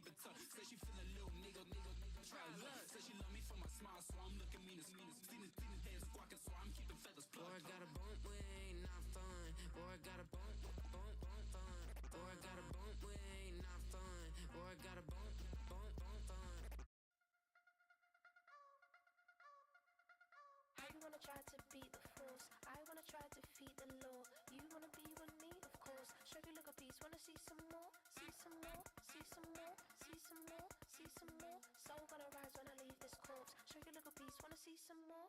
keep it tough. Say she feeling a little nigga, try luck. Say she love me for my smile, so I'm looking mean as Seen the head squawking, so I'm keeping feathers plucked. Boy, got a bump, we ain't not fun. Boy, got a bump, fun. Boy, got a bump, we ain't not fun. Boy, got a bump, fun. You wanna try to beat the force, I wanna try to defeat the law. You wanna be with me, of course. Show you look a piece, wanna see some more, see some more, see some more, see some more, see some more. Soul gonna rise when I leave this corpse. Show you look a piece, wanna see some more.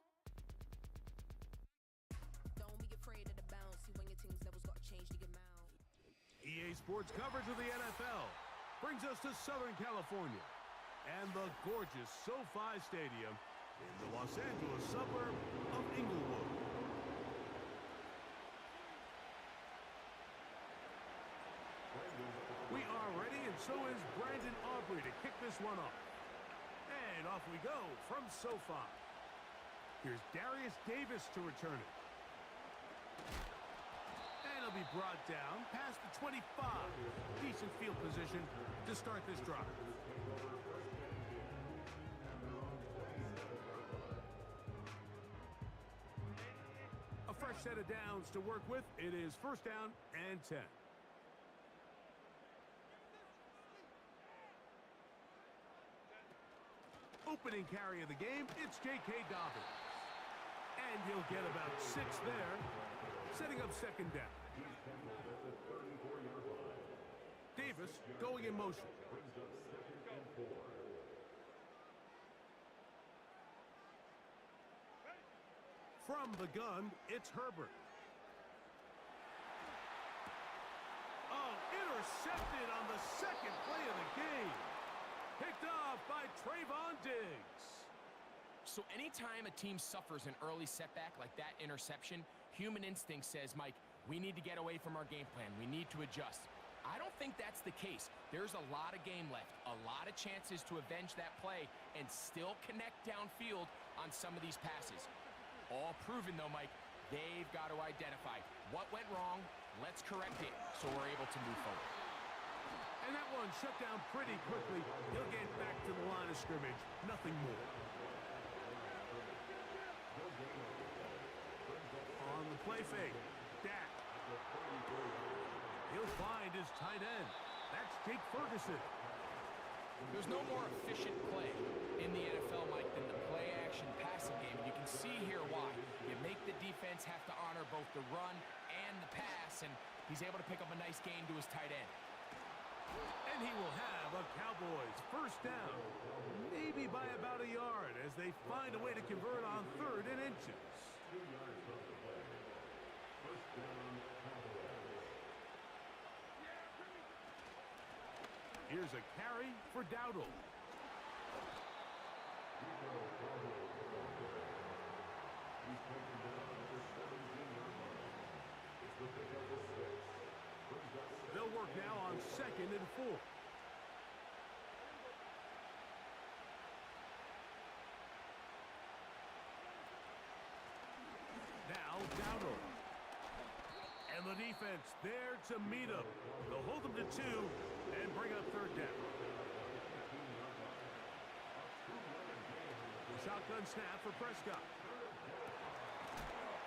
Don't be afraid of the bounce. See when your team's levels got changed to your mouth. EA Sports coverage of the NFL brings us to Southern California and the gorgeous SoFi Stadium in the Los Angeles suburb of Inglewood. We are ready, and so is Brandon Aubrey to kick this one off. And off we go from SoFi. Here's Darius Davis to return it. And it'll be brought down past the 25. Decent field position to start this drive. A fresh set of downs to work with. It is first down and 10. Opening carry of the game, it's J.K. Dobbins. And he'll get about 6 there, setting up second down. Davis going in motion. From the gun, it's Herbert. Oh, intercepted on the second play of the game. Picked off by Trayvon Diggs. So anytime a team suffers an early setback like that interception, human instinct says, Mike, we need to get away from our game plan. We need to adjust. I don't think that's the case. There's a lot of game left, a lot of chances to avenge that play and still connect downfield on some of these passes. All proven, though, Mike, they've got to identify what went wrong, let's correct it so we're able to move forward. And that one shut down pretty quickly. He'll get back to the line of scrimmage, nothing more. On the play fake, Dak. He'll find his tight end. That's Jake Ferguson. There's no more efficient play in the NFL, Mike, than the play-action passing game. And you can see here why. You make the defense have to honor both the run and the pass, and he's able to pick up a nice gain to his tight end. And he will have a Cowboys first down, maybe by about a yard, as they find a way to convert on 3rd and inches. Here's a carry for Dowdle. They'll work now on 2nd and 4. Now Dowdle. And the defense there to meet him. They'll hold them to 2 and bring up 3rd down. Shotgun snap for Prescott.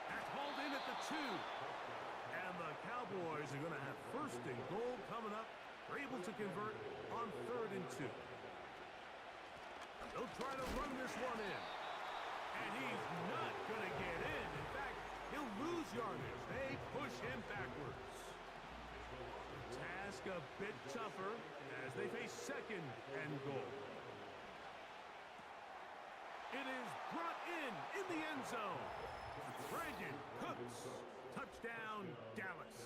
That's hauled in at the 2. And the Cowboys are going to have 1st and goal coming up. They're able to convert on 3rd and 2. They'll try to run this one in. And he's not going to get in. In fact, he'll lose yardage. They push him backwards. Task a bit tougher as they face 2nd and goal. It is brought in the end zone. Brandon Cooks. Touchdown, Dallas.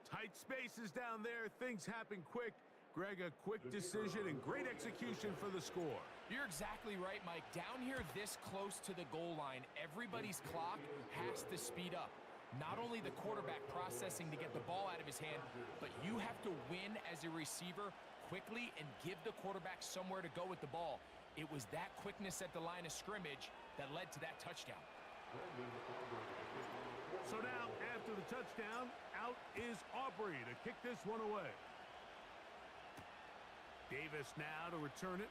Tight spaces down there. Things happen quick. Greg, a quick decision and great execution for the score. You're exactly right, Mike. Down here this close to the goal line, everybody's clock has to speed up. Not only the quarterback processing to get the ball out of his hand, but you have to win as a receiver quickly and give the quarterback somewhere to go with the ball. It was that quickness at the line of scrimmage that led to that touchdown. So now, after the touchdown, out is Aubrey to kick this one away. Davis now to return it.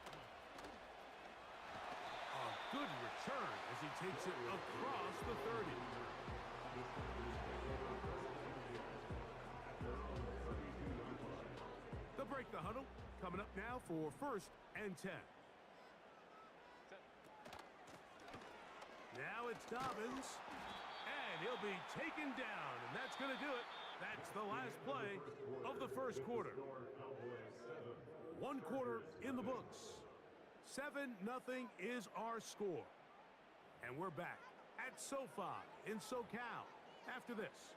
A good return as he takes it across the 30. They'll break the huddle. Coming up now for 1st and 10. Now it's Dobbins. And he'll be taken down. And that's going to do it. That's the last play of the first quarter. 1 quarter in the books. 7-0 is our score. And we're back at SoFi in SoCal after this.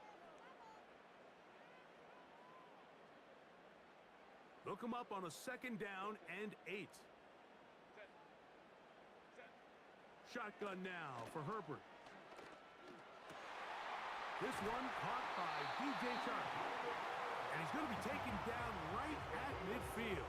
Look him up on a 2nd down and 8. Shotgun now for Herbert. This one caught by DJ Chark. And he's going to be taken down right at midfield.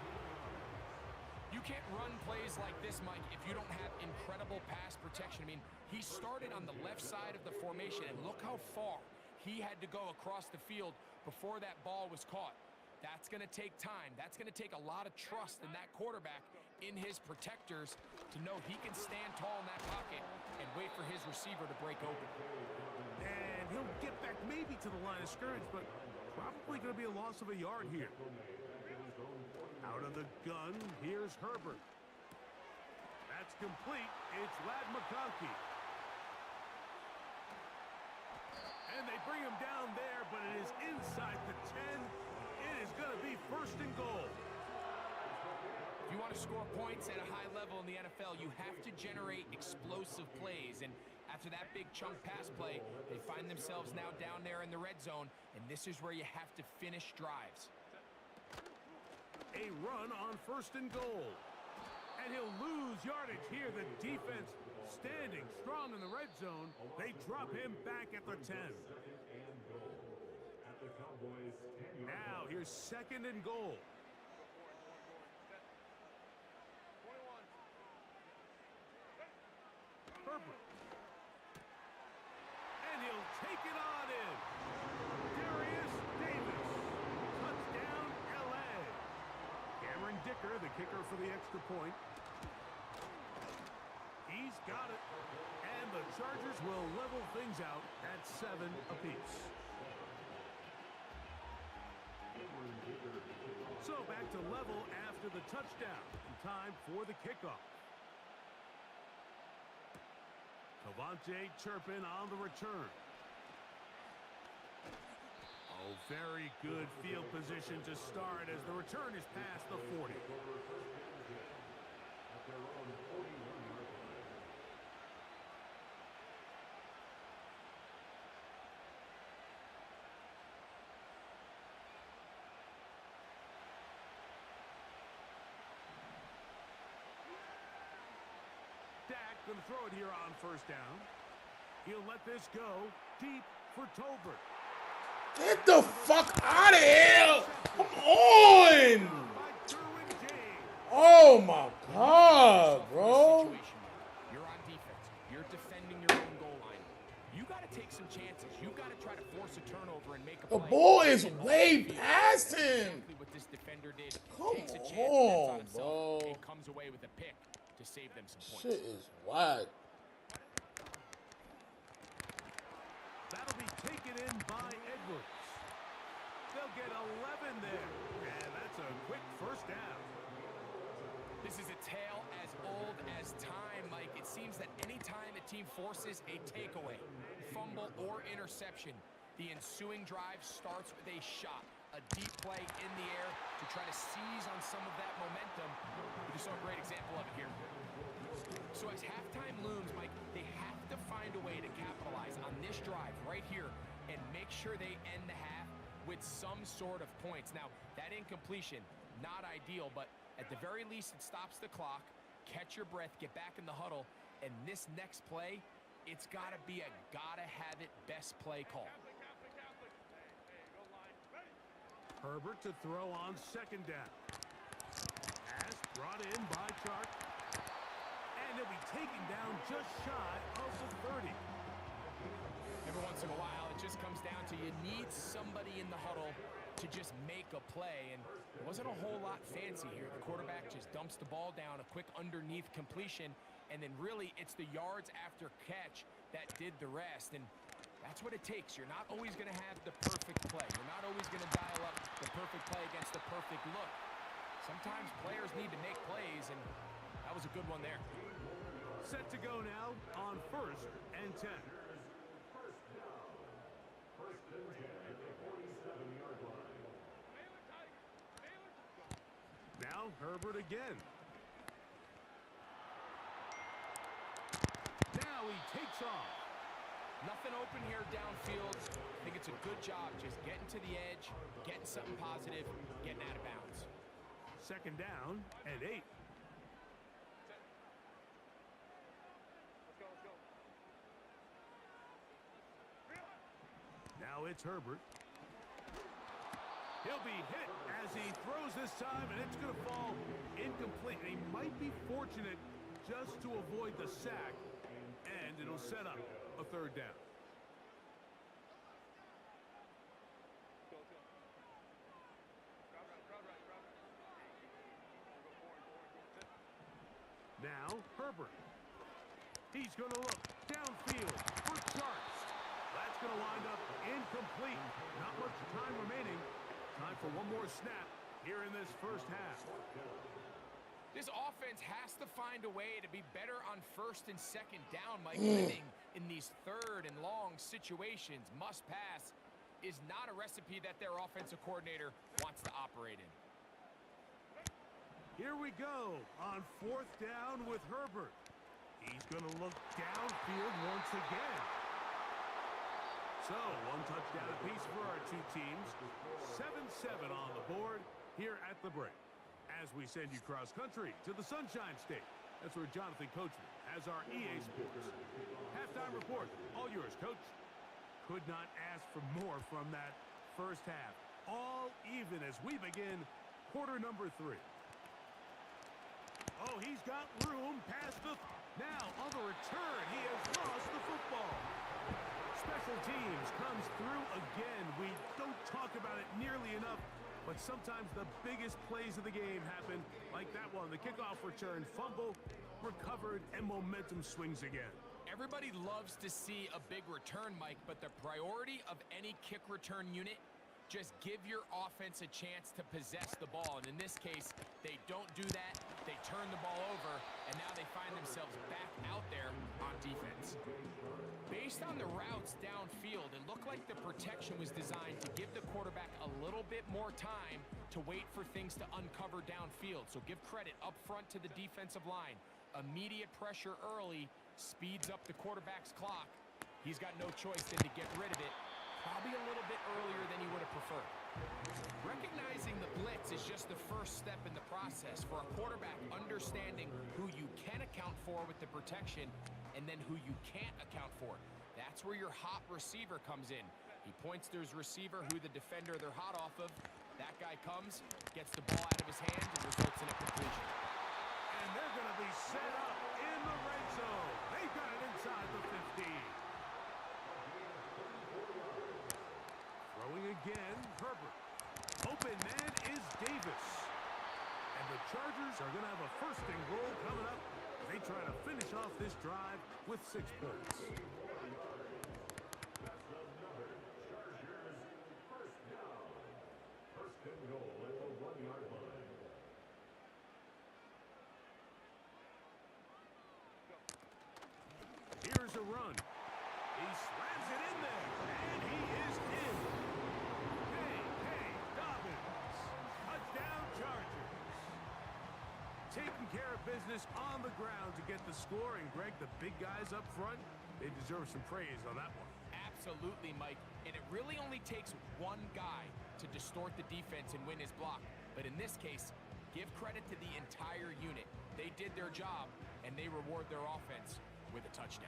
You can't run plays like this, Mike, if you don't have incredible pass protection. I mean, he started on the left side of the formation, and look how far he had to go across the field before that ball was caught. That's going to take time. That's going to take a lot of trust in that quarterback, in his protectors, to know he can stand tall in that pocket and wait for his receiver to break open. And he'll get back maybe to the line of scrimmage, but probably going to be a loss of a yard here. Out of the gun, here's Herbert. That's complete. It's Ladd McConkey. And they bring him down there, but it is inside the 10. It is going to be 1st and goal. If you want to score points at a high level in the NFL, you have to generate explosive plays. And after that big chunk pass play, they find themselves now down there in the red zone, and this is where you have to finish drives. A run on 1st and goal. And he'll lose yardage here. The defense standing strong in the red zone. They drop him back at the 10. Now here's 2nd and goal. Herbert. And he'll take it on in. Darius Davis. Touchdown, LA. Cameron Dicker, the kicker for the extra point. He's got it. And the Chargers will level things out at 7 apiece. So back to level after the touchdown. Time for the kickoff. Devontae Turpin on the return. Oh, very good field position to start as the return is past the 40. Dak going to throw it here on 1st down. He'll let this go deep for Tolbert. Get the fuck out of here! Come on! Oh my God, bro! You're on defense. You're defending your own goal line. You got to take some chances. You got to try to force a turnover and make a play. The ball is way past him. Exactly what this defender did. Come Takes a chance, on, bets on himself, bro. and comes away with a pick to save them some points. Shit is whack. That'll be taken in by Edwards. They'll get 11 there. And that's a quick 1st down. This is a tale as old as time, Mike. It seems that any time a team forces a takeaway, fumble, or interception, the ensuing drive starts with a shot, a deep play in the air to try to seize on some of that momentum. We just saw a great example of it here. So as halftime looms, Mike, they have to find a way to capitalize on this drive right here and make sure they end the half with some sort of points. Now, that incompletion, not ideal, but at the very least, it stops the clock. Catch your breath, get back in the huddle, and this next play, it's got to be a gotta-have-it best play call. Herbert to throw on 2nd down. Pass brought in by Chark. And he'll be taken down just shy of the 30. Every once in a while, it just comes down to you need somebody in the huddle to just make a play, and it wasn't a whole lot fancy here. The quarterback just dumps the ball down, a quick underneath completion, and then really it's the yards after catch that did the rest, and that's what it takes. You're not always going to have the perfect play. You're not always going to dial up the perfect play against the perfect look. Sometimes players need to make plays, and that was a good one there. Set to go now on 1st and 10. Now Herbert again. Now he takes off. Nothing open here downfield. I think it's a good job just getting to the edge, getting something positive, getting out of bounds. 2nd down and 8. Now it's Herbert. He'll be hit as he throws this time, and it's going to fall incomplete. And he might be fortunate just to avoid the sack, and it'll set up a 3rd down. Now Herbert. He's going to look downfield for Charles. That's going to wind up incomplete. Not much time remaining. Time for one more snap here in this 1st half. This offense has to find a way to be better on 1st and 2nd down. Mike, living in these 3rd and long situations, must pass, is not a recipe that their offensive coordinator wants to operate in. Here we go on 4th down with Herbert. He's going to look downfield once again. So, one touchdown apiece for our two teams. 7-7 on the board here at the break. As we send you cross-country to the Sunshine State. That's where Jonathan Coachman has our EA Sports halftime report. All yours, Coach. Could not ask for more from that 1st half. All even as we begin quarter number 3. Oh, he's got room past the... Now, on the return, he has lost the football. Special teams comes through again. We don't talk about it nearly enough, but sometimes the biggest plays of the game happen like that one. The kickoff return, fumble, recovered, and momentum swings again. Everybody loves to see a big return, Mike, but the priority of any kick return unit, just give your offense a chance to possess the ball. And in this case, they don't do that. They turn the ball over, and now they find themselves back out there on defense. Based on the routes downfield, it looked like the protection was designed to give the quarterback a little bit more time to wait for things to uncover downfield. So give credit up front to the defensive line. Immediate pressure early speeds up the quarterback's clock. He's got no choice than to get rid of it, probably a little bit earlier than he would have preferred. Recognizing the blitz is just the first step in the process for a quarterback understanding who you can account for with the protection and then who you can't account for. That's where your hot receiver comes in. He points to his receiver who the defender they're hot off of. That guy comes, gets the ball out of his hand, and results in a completion. And they're going to be set up in the red zone. They've got it inside the 50. Throwing again, Herbert. Open man is Davis. And the Chargers are going to have a 1st and goal coming up. They try to finish off this drive with 6 points. Here's a run. He slams it in there, and he is in. K.K. Dobbins. Touchdown Chargers. Taking care of business on the ground to get the score. And, Greg, the big guys up front, they deserve some praise on that one. Absolutely, Mike. And it really only takes one guy to distort the defense and win his block. But in this case, give credit to the entire unit. They did their job, and they reward their offense with a touchdown.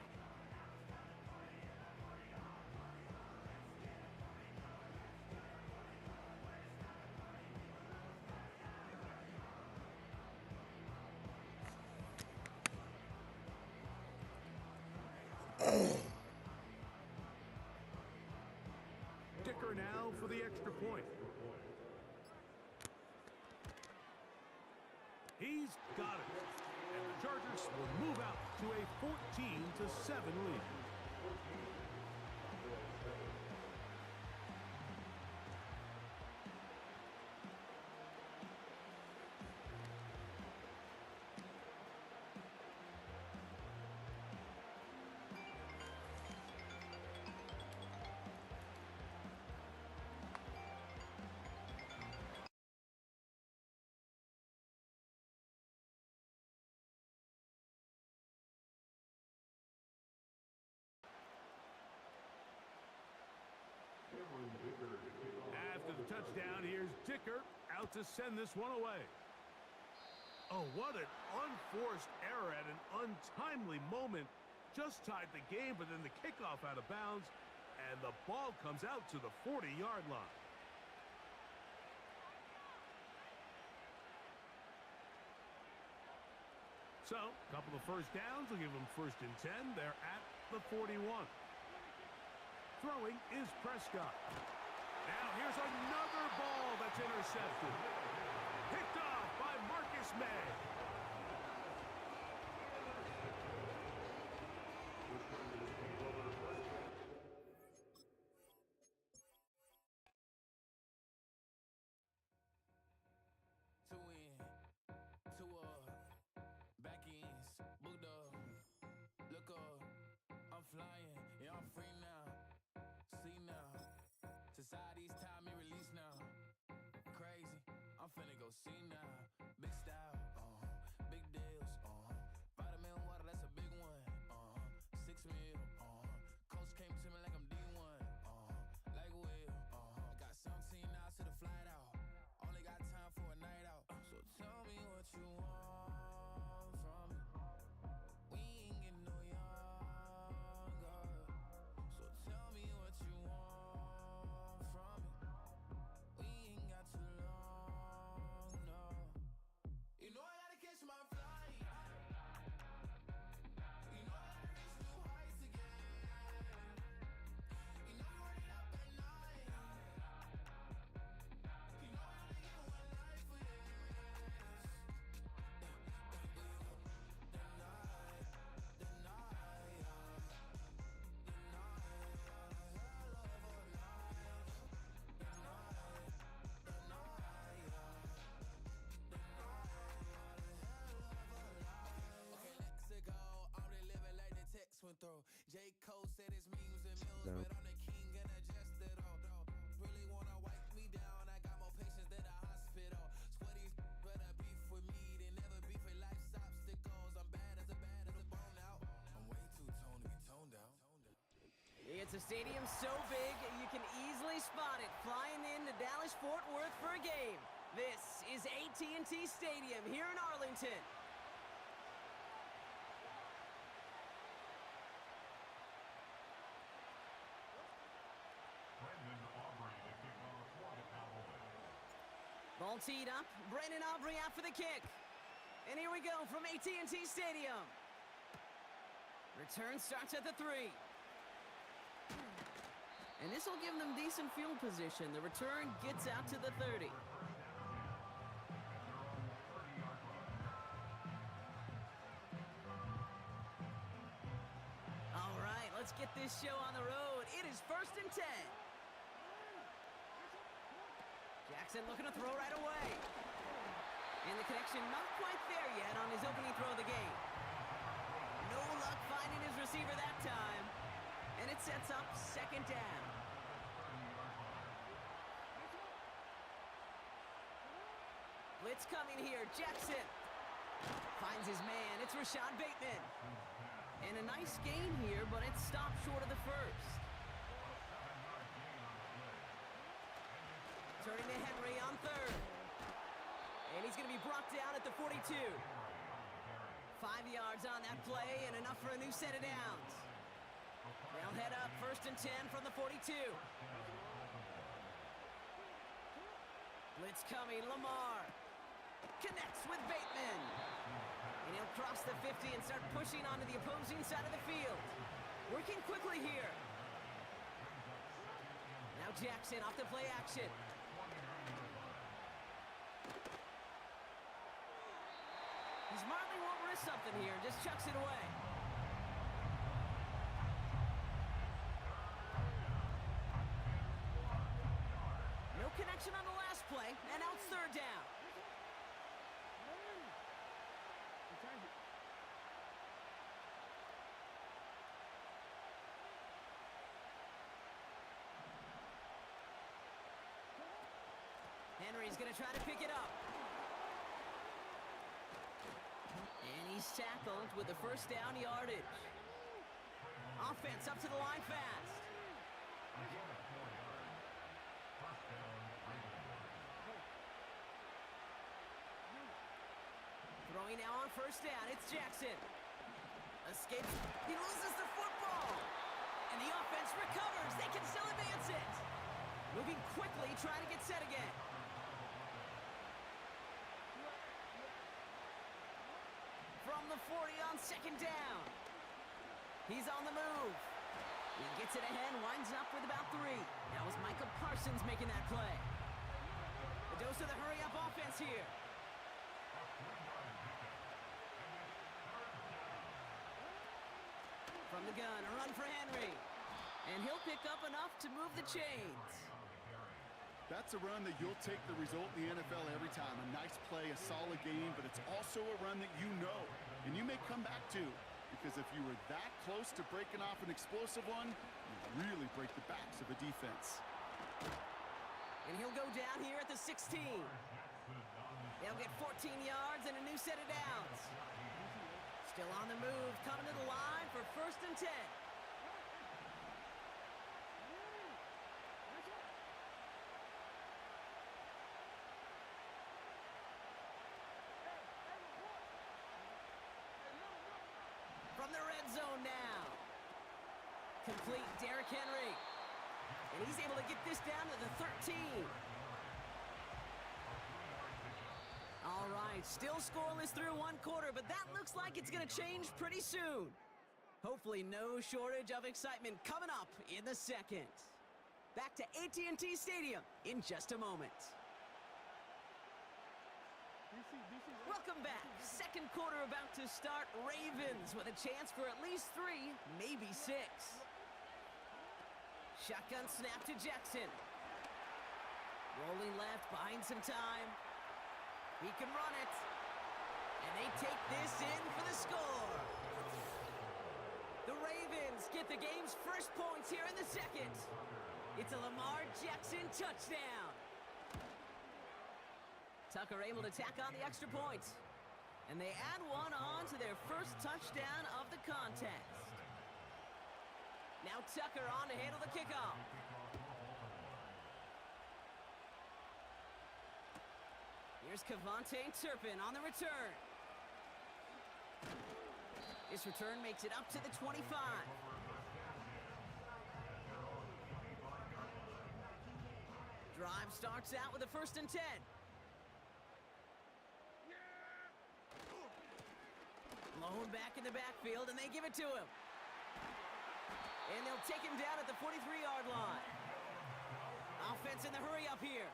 Dicker now for the extra point. He's got it. And the Chargers will move out to a 14-7 lead. After the touchdown, here's Dicker out to send this one away. Oh, what an unforced error at an untimely moment. Just tied the game, but then the kickoff out of bounds, and the ball comes out to the 40-yard line. So, a couple of first downs will give them 1st and 10. They're at the 41. Throwing is Prescott. Now here's another ball that's intercepted. Picked off by Marcus May. To win, to back ends, booked up, look up, I'm flying, yeah, I'm free now, see now, society's time me release now, crazy, I'm finna go see now, big style, big deals, vitamin water, that's a big one, 6 mil, coach came to me like I'm D1, like Will, I got 17 hours to the flight out, only got time for a night out, so tell me what you want from me, we ain't getting no younger, so tell me what you want from me, we ain't got too long, no, you know I gotta catch my flight, you know I gotta reach new heights again, you know you're running up at night, you know I only get one life for this. Okay, let's go. I'm the living like the text went through. J. Cole said it's millions and millions, but I'm the king and adjusted all. Really wanna wipe me down. I got more patience than a hospital. Sweaty better beef with me than never beef with life's obstacles. I'm bad as a bone out. I'm way too toned to be toned out. It's a stadium so big you can easily spot it flying into Dallas-Fort Worth for a game. This is AT&T Stadium here in Arlington. Ball teed up. Brandon Aubrey out for the kick. And here we go from AT&T Stadium. Return starts at the 3. And this will give them decent field position. The return gets out to the 30. All right, let's get this show on the road. It is 1st and 10. Jackson looking to throw right away. And the connection not quite there yet on his opening throw of the game. No luck finding his receiver that time. And it sets up 2nd down. Blitz coming here. Jackson finds his man. It's Rashad Bateman. And a nice gain here, but it stopped short of the first. Turning to Henry on 3rd. And he's going to be brought down at the 42. 5 yards on that play and enough for a new set of downs. They'll head up 1st and 10 from the 42. Blitz coming, Lamar connects with Bateman. And he'll cross the 50 and start pushing onto the opposing side of the field. Working quickly here. Now Jackson off the play action. smartly won't risk something here. Just chucks it away. No connection on the last play, and now it's third down. Henry's going to try to pick it up. And he's tackled with the first down yardage. Offense up to the line fast. Throwing now on first down, it's Jackson. Escapes, he loses the football. And the offense recovers, they can still advance it. Moving quickly, trying to get set again. From the 40 on second down. He's on the move. He gets it ahead, winds up with about 3. That was Michael Parsons making that play. A dose of the hurry-up offense here. From the gun, a run for Henry. And he'll pick up enough to move the chains. That's a run that you'll take the result in the NFL every time. A nice play, a solid game, but it's also a run that you know, and you may come back to. Because if you were that close to breaking off an explosive one, you really break the backs of a defense. And he'll go down here at the 16. They'll get 14 yards and a new set of downs. Still on the move, coming to the line for first and 10. From the red zone now. Complete Derrick Henry. And he's able to get this down to the 13. All right, still scoreless through one quarter, but that looks like it's going to change pretty soon. Hopefully no shortage of excitement coming up in the second. Back to AT&T Stadium in just a moment. Welcome back. Second quarter about to start. Ravens with a chance for at least 3, maybe 6. Shotgun snap to Jackson. Rolling left, buying some time. He can run it. And they take this in for the score. The Ravens get the game's first points here in the second. It's a Lamar Jackson touchdown. Tucker able to tack on the extra point. And they add one on to their first touchdown of the contest. Now Tucker on to handle the kickoff. Here's Kevontae Turpin on the return. This return makes it up to the 25. Drive starts out with a first and 10. Blown back in the backfield, and they give it to him. And they'll take him down at the 43-yard line. Offense in the hurry up here.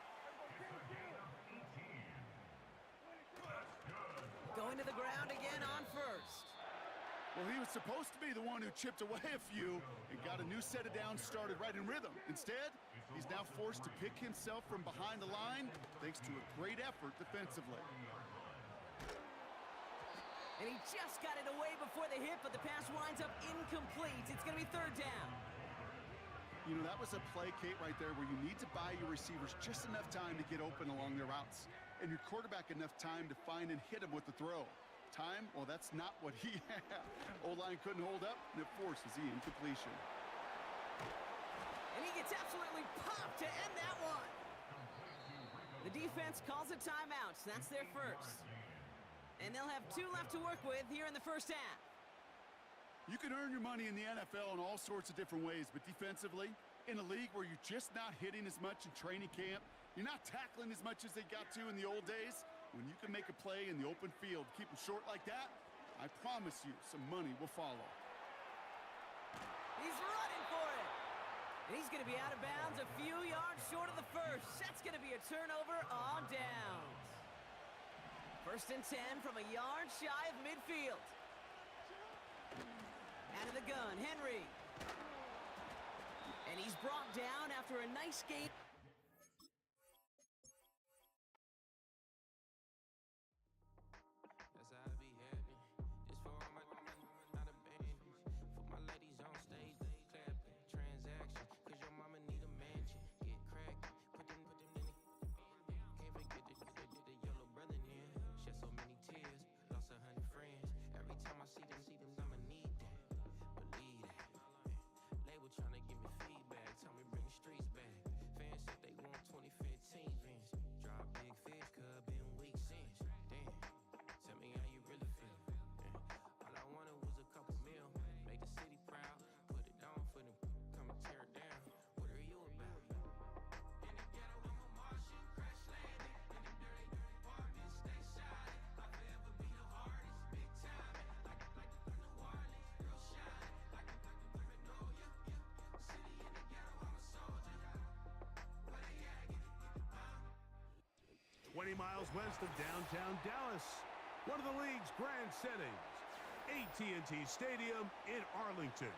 Going to the ground again on first. Well, he was supposed to be the one who chipped away a few and got a new set of downs started right in rhythm. Instead, he's now forced to pick himself from behind the line thanks to a great effort defensively. And he just got it away before the hit, but the pass winds up incomplete. It's going to be third down. You know, that was a play, Kate, right there where you need to buy your receivers just enough time to get open along their routes. And your quarterback enough time to find and hit him with the throw. Time? Well, that's not what he had. O-line couldn't hold up, and it forces the incompletion. And he gets absolutely popped to end that one. The defense calls a timeout. That's their first. And they'll have 2 left to work with here in the first half. You can earn your money in the NFL in all sorts of different ways, but defensively, in a league where you're just not hitting as much in training camp, you're not tackling as much as they got to in the old days, when you can make a play in the open field, keep them short like that, I promise you some money will follow. He's running for it. And he's going to be out of bounds a few yards short of the first. That's going to be a turnover on downs. First and 10 from a yard shy of midfield. Out of the gun, Henry. And he's brought down after a nice game. That's how I be happy. Just for all my not abandoned. For my ladies on stage, clapping. Transaction, cause your mama need a mansion. Get cracking, put them in the. Can't forget the yellow brother near. Shed so many tears, lost 100 friends. Every time I see them, I'ma need that. Believe that. Label trying to give me feedback, tell me bring the streets back. Fans said they want 2015 Vince. Drop big fish, cub been weak since. Damn, tell me how you really feel. All I wanted was a couple mil, make the city proud, put it on for them, come and tear it down. What are you about? In the ghetto, I'm a Martian, crash landing. In them dirty apartments, stay shining. I'll forever be the hardest, big time. Like New Orleans, real shine. Like a paranoia, yeah. City in the ghetto, I'm a soldier. Where they at? Get the bomb. 20 miles west of downtown Dallas, one of the league's grand settings, AT&T Stadium in Arlington.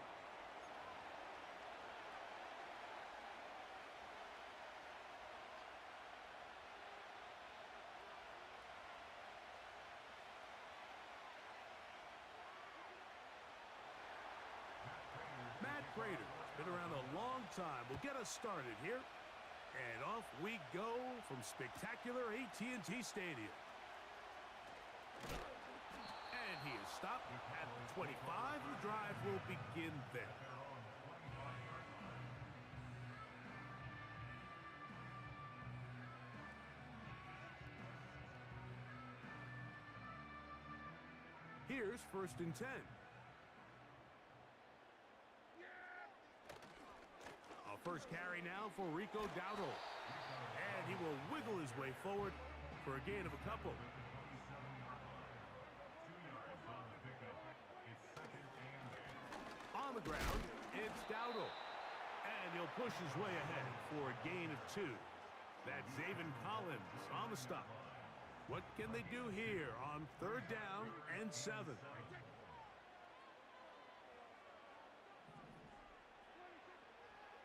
Matt Prater, been around a long time, will get us started here. And off we go from spectacular AT&T Stadium. And he is stopped at the 25. The drive will begin there. Here's first and 10. First carry now for Rico Dowdle. And he will wiggle his way forward for a gain of a couple. On the ground, it's Dowdle. And he'll push his way ahead for a gain of 2. That's Zaven Collins on the stop. What can they do here on 3rd down and 7?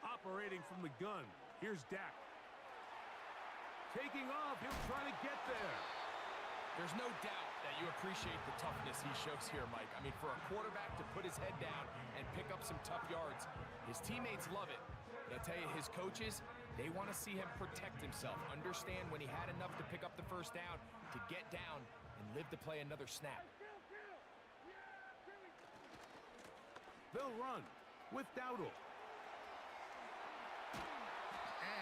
Operating from the gun, here's Dak. Taking off, he'll try to get there. There's no doubt that you appreciate the toughness he shows here, Mike. I mean, for a quarterback to put his head down and pick up some tough yards, his teammates love it. But I tell you, his coaches, they want to see him protect himself, understand when he had enough to pick up the first down, to get down and live to play another snap. They'll run with Dowdle.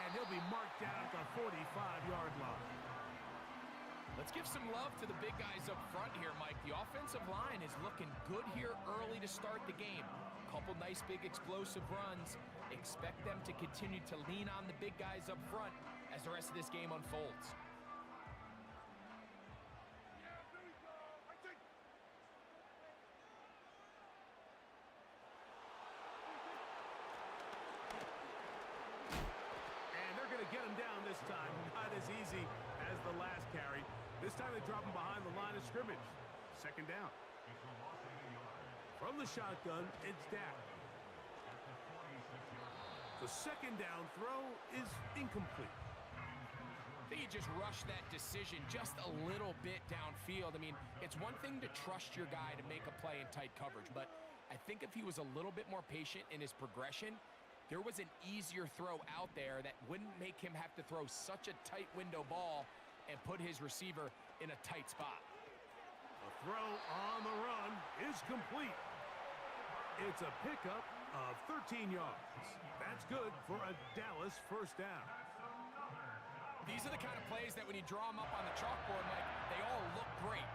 And he'll be marked down at the 45-yard line. Let's give some love to the big guys up front here, Mike. The offensive line is looking good here early to start the game. Couple nice big explosive runs. Expect them to continue to lean on the big guys up front as the rest of this game unfolds. Get him down this time. Not as easy as the last carry. This time they drop him behind the line of scrimmage. 2nd down. From the shotgun, it's Dak. The 2nd down throw is incomplete. I think he just rushed that decision just a little bit downfield. I mean, it's one thing to trust your guy to make a play in tight coverage, but I think if he was a little bit more patient in his progression, there was an easier throw out there that wouldn't make him have to throw such a tight window ball and put his receiver in a tight spot. The throw on the run is complete. It's a pickup of 13 yards. That's good for a Dallas first down. These are the kind of plays that when you draw them up on the chalkboard, Mike, they all look great.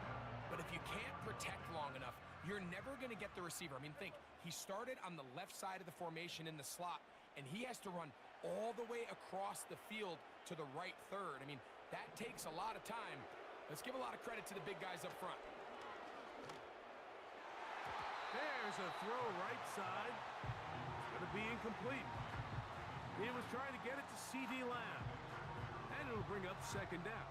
But if you can't protect long enough, you're never going to get the receiver. I mean, think, he started on the left side of the formation in the slot, and he has to run all the way across the field to the right third. I mean, that takes a lot of time. Let's give a lot of credit to the big guys up front. There's a throw right side. It's going to be incomplete. He was trying to get it to C.D. Lamb. And it'll bring up 2nd down.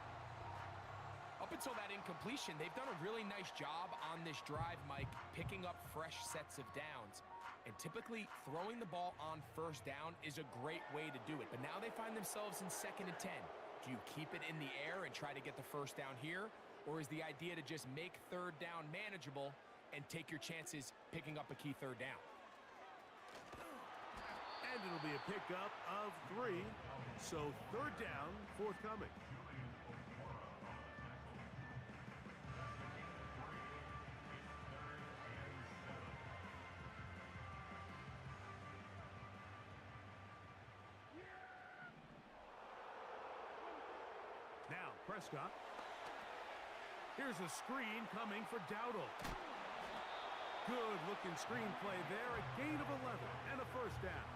I'll Up until that incompletion, they've done a really nice job on this drive, Mike, picking up fresh sets of downs. And typically, throwing the ball on first down is a great way to do it. But now they find themselves in 2nd and 10. Do you keep it in the air and try to get the first down here? Or is the idea to just make 3rd down manageable and take your chances picking up a key 3rd down? And it'll be a pickup of 3. So 3rd down forthcoming. Now Prescott. Here's a screen coming for Dowdle. Good-looking screenplay there. A gain of 11 and a first down.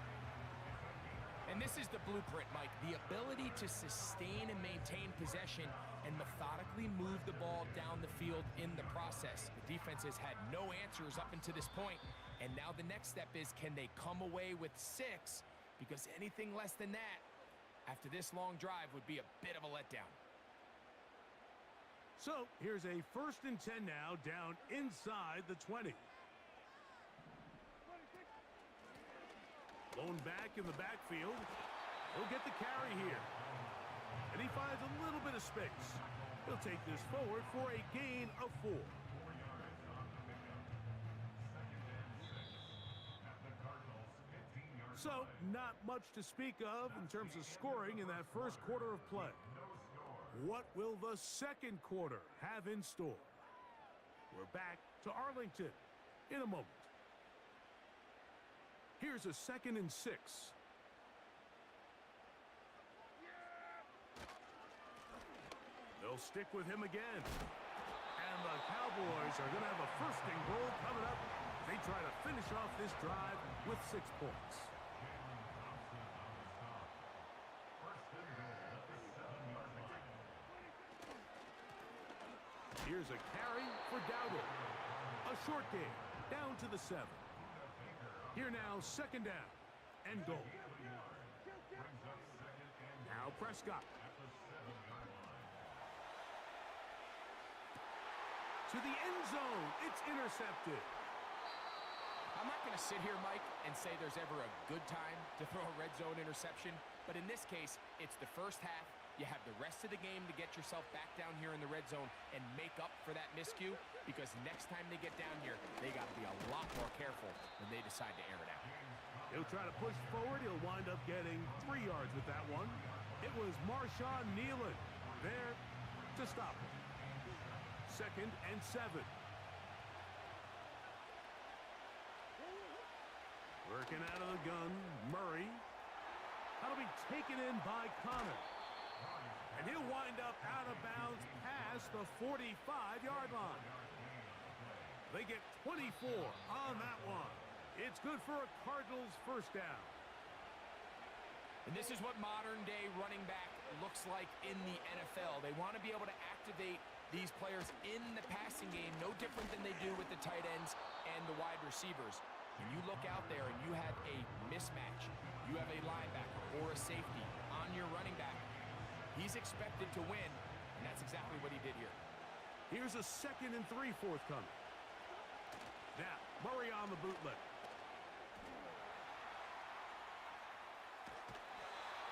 And this is the blueprint, Mike. The ability to sustain and maintain possession and methodically move the ball down the field in the process. The defense has had no answers up until this point, and now the next step is, can they come away with 6? Because anything less than that, after this long drive, would be a bit of a letdown. So here's a 1st and 10 now, down inside the 20. Blown back in the backfield. He'll get the carry here. And he finds a little bit of space. He'll take this forward for a gain of 4. So, not much to speak of in terms of scoring in that first quarter of play. What will the second quarter have in store? We're back to Arlington in a moment. Here's a 2nd and 6. They'll stick with him again. And the Cowboys are going to have a 1st and goal coming up. They try to finish off this drive with 6 points. Here's a carry for Dowdle. A short gain, down to the 7. Here now, 2nd down and goal. Now Prescott. To the end zone. It's intercepted. I'm not going to sit here, Mike, and say there's ever a good time to throw a red zone interception. But in this case, it's the first half. You have the rest of the game to get yourself back down here in the red zone and make up for that miscue, because next time they get down here, they got to be a lot more careful when they decide to air it out. He'll try to push forward. He'll wind up getting 3 yards with that one. It was Marshawn Nealon there to stop him. 2nd and 7. Working out of the gun, Murray. That'll be taken in by Connor. And he'll wind up out of bounds past the 45-yard line. They get 24 on that one. It's good for a Cardinals 1st down. And this is what modern-day running back looks like in the NFL. They want to be able to activate these players in the passing game, no different than they do with the tight ends and the wide receivers. When you look out there and you have a mismatch, you have a linebacker or a safety on your running back, he's expected to win, and that's exactly what he did here. Here's a 2nd and 3 forthcoming. Now, Murray on the bootleg.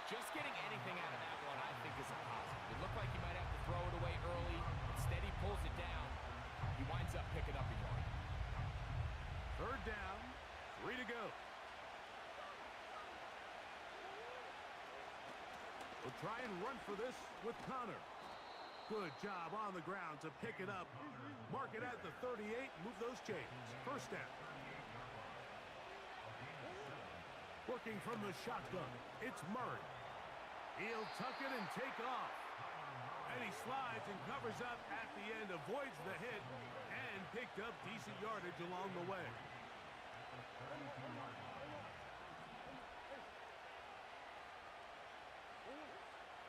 Just getting anything out of that one, I think, is a positive. It looked like he might have to throw it away early. Instead, he pulls it down. He winds up picking up a yard. 3rd down, 3 to go. We'll try and run for this with Connor. Good job on the ground to pick it up. Mark it at the 38, move those chains. 1st down. Working from the shotgun, it's Murray. He'll tuck it and take off. And he slides and covers up at the end, avoids the hit, and picked up decent yardage along the way.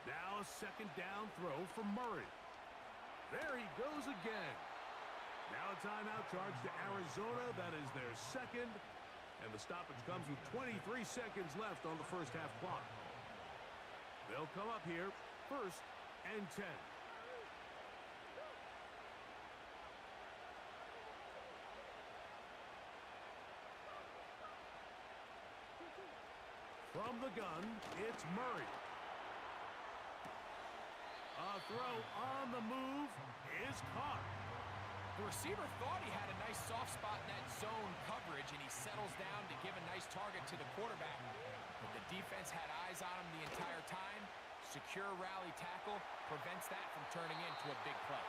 Now a 2nd down throw for Murray. There he goes again. Now a timeout charge to Arizona. That is their 2nd. And the stoppage comes with 23 seconds left on the 1st half clock. They'll come up here 1st and 10. From the gun, it's Murray. A throw on the move is caught. The receiver thought he had a nice soft spot in that zone coverage, and he settles down to give a nice target to the quarterback. But the defense had eyes on him the entire time. Secure rally tackle prevents that from turning into a big play.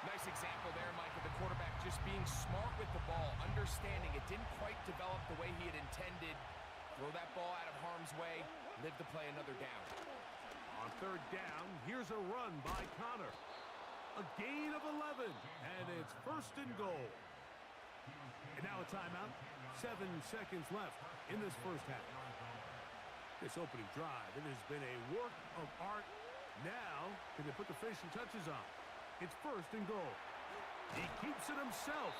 Nice example there, Mike, of the quarterback just being smart with the ball, understanding it didn't quite develop the way he had intended. Throw that ball out of harm's way, live to play another down. On third down, here's a run by Connor. A gain of 11, and it's first and goal. And now a timeout. 7 seconds left in this first half. This opening drive, it has been a work of art. Now, can they put the finishing touches on? It's first and goal. He keeps it himself.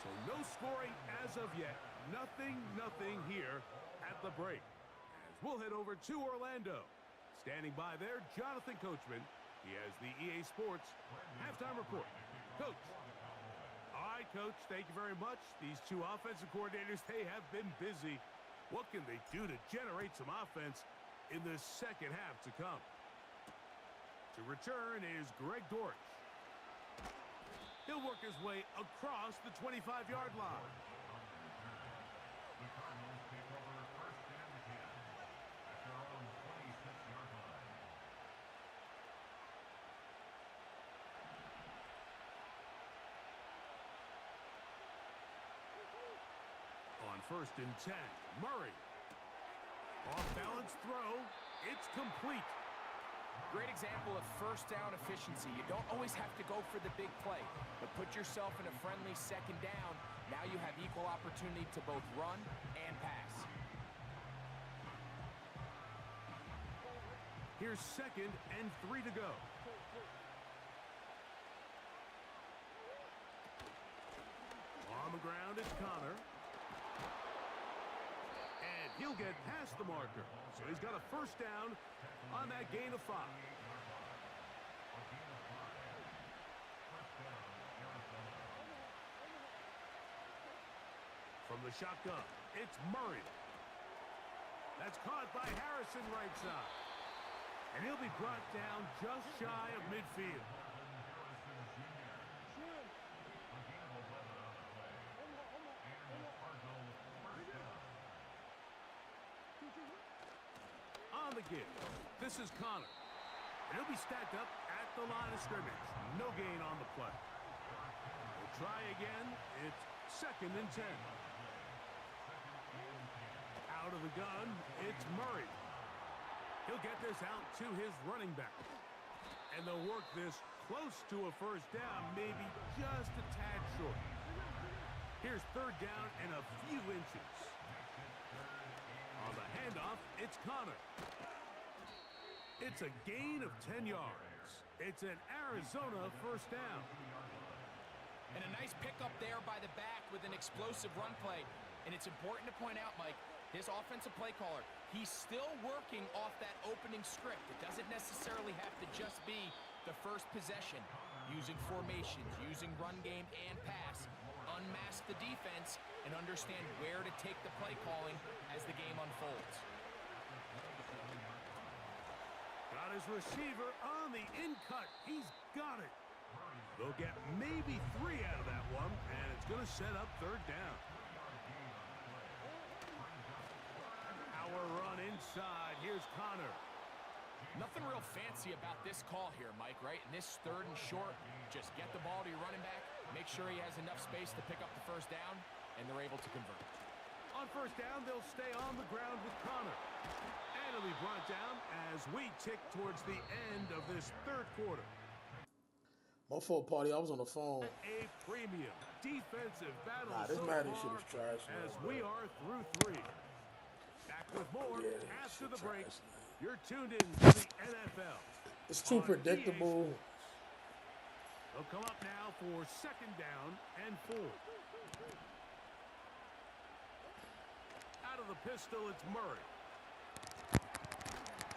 So no scoring as of yet. Nothing here at the break. As we'll head over to Orlando. Standing by there, Jonathan Coachman. He has the EA Sports halftime report. Coach. All right, Coach, thank you very much. These two offensive coordinators, they have been busy. What can they do to generate some offense in the second half to come? To return is Greg Dortch. He'll work his way across the 25-yard line. On first and 10, Murray. Off-balance throw. It's complete. Great example of first down efficiency. You don't always have to go for the big play, but put yourself in a friendly second down. Now you have equal opportunity to both run and pass. Here's 2nd and 3 to go. On the ground, it's Connor. And he'll get past the marker. So he's got a first down on that gain of 5. From the shotgun, it's Murray. That's caught by Harrison right side. And he'll be brought down just shy of midfield. On the give, this is Connor. And he'll be stacked up at the line of scrimmage. No gain on the play. We'll try again. It's 2nd and 10. Out of the gun, it's Murray. He'll get this out to his running back. And they'll work this close to a first down, maybe just a tad short. Here's 3rd down and a few inches. On the handoff, it's Connor. It's a gain of 10 yards. It's an Arizona first down. And a nice pickup there by the back with an explosive run play. And it's important to point out, Mike, this offensive play caller, he's still working off that opening script. It doesn't necessarily have to just be the first possession. Using formations, using run game and pass. Unmask the defense and understand where to take the play calling as the game unfolds. Got his receiver on the in-cut. He's got it. They'll get maybe 3 out of that one, and it's going to set up 3rd down. Our run inside. Here's Connor. Nothing real fancy about this call here, Mike, right? In this 3rd and short, just get the ball to your running back, make sure he has enough space to pick up the first down, and they're able to convert. On first down, they'll stay on the ground with Connor. And he'll be brought down as we tick towards the end of this 3rd quarter. My fault, party. I was on the phone. A premium defensive battle. Nah, this so Madden far shit is trash. As we are through 3. Back with more after the break. You're tuned in to the NFL. It's too predictable. They'll come up now for 2nd down and 4. Out of the pistol, it's Murray.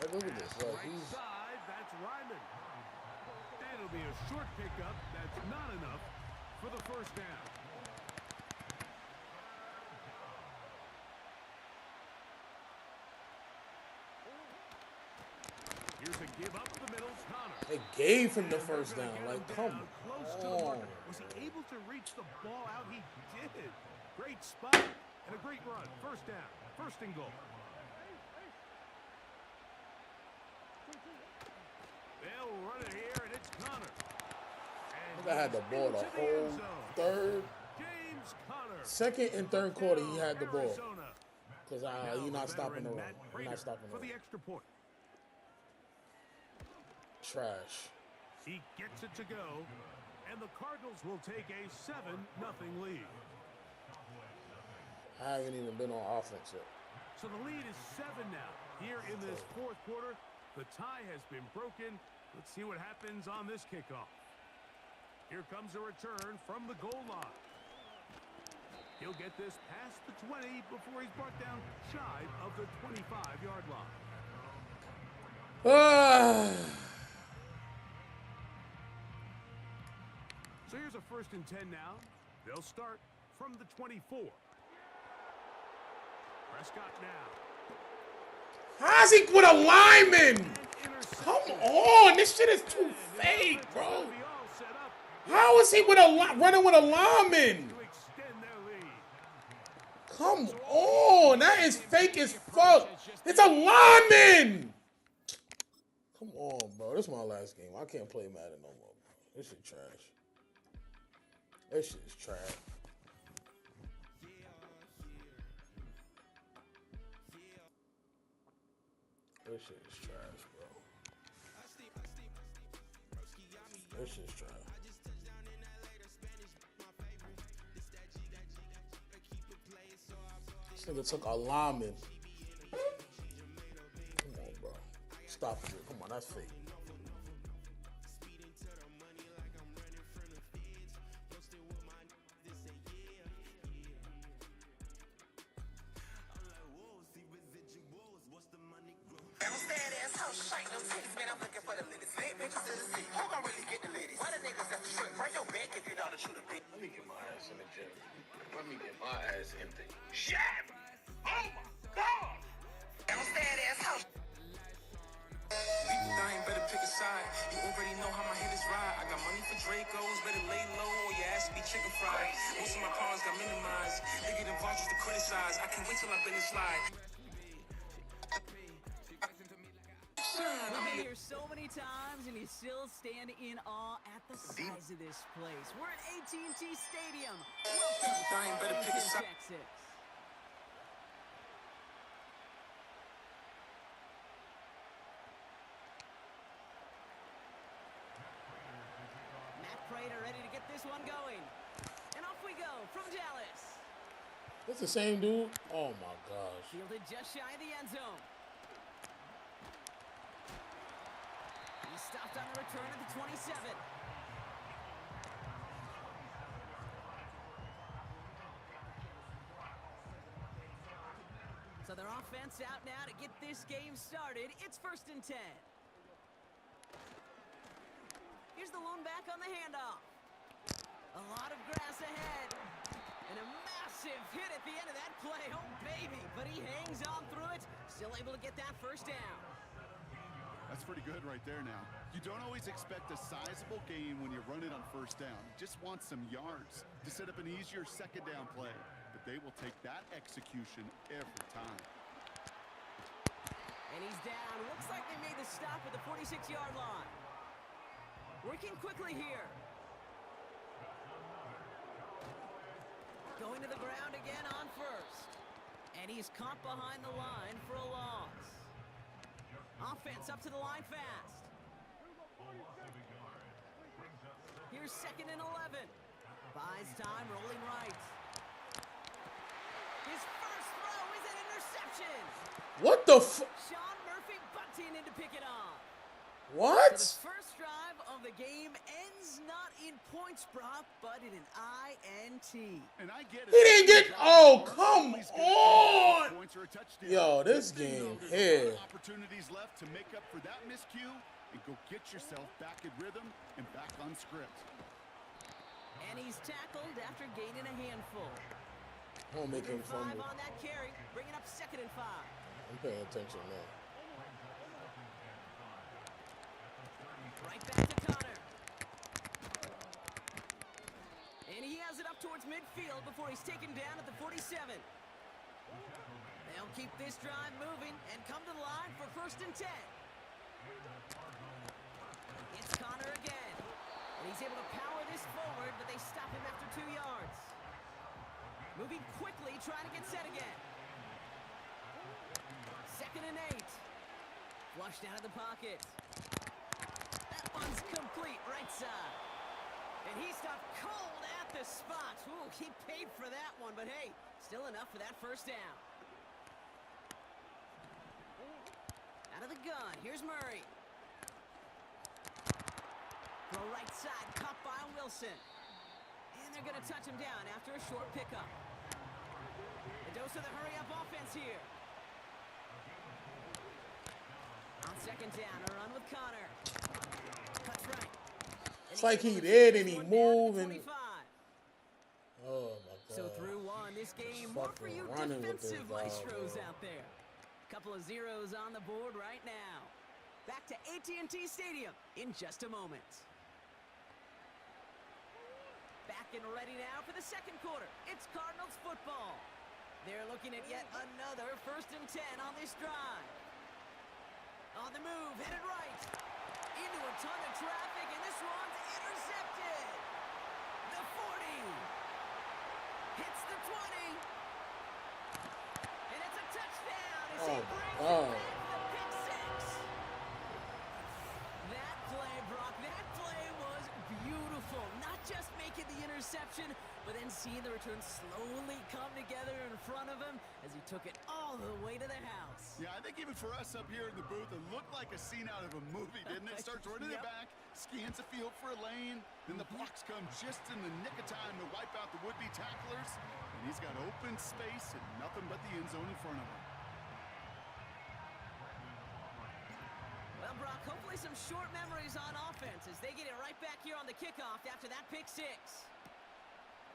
Hey, look at this. Right side, that's Ryman. And it'll be a short pickup. That's not enough for the first down. Here's a give up the middle, Connor. They gave him the first down. Get him Like, down, come close to the on. marker. Was he able to reach the ball out? He did. Great spot and a great run. First down. First and goal. They'll run it here, and it's Connor. I had the ball the whole third. James Conner. Second and third quarter, he had the ball. Arizona. Because Now you're not the stopping the veteran run. Matt You're not Prater stopping the for run. the extra point. Trash. He gets it to go, and the Cardinals will take a 7-0 lead. I haven't even been on offense yet. So the lead is 7 now. Here in this fourth quarter, the tie has been broken. Let's see what happens on this kickoff. Here comes a return from the goal line. He'll get this past the 20 before he's brought down shy of the 25-yard line. So here's a 1st and 10 now. They'll start from the 24. Prescott now. How's he with a lineman? Come on, this shit is too fake, bro. How is he with a running with a lineman? Come on, that is fake as fuck. It's a lineman. Come on, bro. This is my last game. I can't play Madden no more, bro. This shit trash. This shit is trash. This shit is trash, bro. This shit is trash. This nigga took a lineman. Come on, bro. Stop it. Come on, that's fake. Let me get my ass in the gym. Let me get my ass empty. Shit! Oh my God! I ain't better pick a side. You already know how my hitters ride. I got money for Dracos, better lay low or your ass be chicken fried. Most of my cars got minimized. They get vultures to criticize. I can't wait till I bend and slide. We've been here so many times, and you still stand in awe at the size of this place. We're at AT&T Stadium. Welcome I ain't better pick a to side. Texas. Matt Prater ready to get this one going. And off we go from Dallas. It's the same dude? Oh my gosh. Fielded just shy of the end zone. He stopped on the return at the 27. So their offense out now to get this game started. It's 1st and 10. Here's the lone back on the handoff. A lot of grass ahead. And a massive hit at the end of that play. Oh, baby. But he hangs on through it. Still able to get that first down. That's pretty good right there now. You don't always expect a sizable gain when you run it on 1st down. You just want some yards to set up an easier 2nd down play. But they will take that execution every time. And he's down. Looks like they made the stop at the 46-yard line. Working quickly here. Going to the ground again on 1st. And he's caught behind the line for a loss. Offense up to the line fast. Here's 2nd and 11. Buys time, rolling right. His first throw is an interception. What the f? Sean Murphy bunting in to pick it off. What? So the first drive of the game ends not in points, Brock, but in an INT. And I get it. He didn't get. Oh, come on. Points or a touchdown. Yo, this Good thing, game though, there's a lot here. of opportunities left to make up for that miscue and go get yourself back in rhythm and back on script. And he's tackled after gaining a handful. Don't make him 5 fumble. on that carry, bringing up 2nd and 5. I'm paying attention now. towards midfield before he's taken down at the 47. They'll keep this drive moving and come to the line for 1st and 10. It's Connor again. And he's able to power this forward, but they stop him after 2 yards. Moving quickly, trying to get set again. 2nd and 8. Flushed out of the pocket. That one's complete, right side. And he stopped cold at the spot. Ooh, he paid for that one, but hey, still enough for that 1st down. Out of the gun, here's Murray. Throw right side, caught by Wilson. And they're going to touch him down after a short pickup. A dose of the hurry-up offense here. On 2nd down, a run with Connor. Cuts right. It's like he did and he moved and... Oh, my God. So through one, this game, more for you defensive maestros out there. Couple of zeros on the board right now. Back to AT&T Stadium in just a moment. Back and ready now for the 2nd quarter. It's Cardinals football. They're looking at yet another 1st and 10 on this drive. On the move, headed right. Into a ton of traffic, and this one's intercepted. The 40. Hits the 20. And it's a touchdown as he brings it back the pick 6. That play, Brock, that play was beautiful. Not just making the interception, but then seeing the return slowly come together in front of him as he took it all the way to the house. Yeah, I think even for us up here in the booth, it looked like a scene out of a movie, didn't it? Starts running it back, scans the field for a lane, then the blocks come just in the nick of time to wipe out the would-be tacklers, and he's got open space and nothing but the end zone in front of him. Well, Brock, hopefully some short memories on offense as they get it right back here on the kickoff after that pick 6.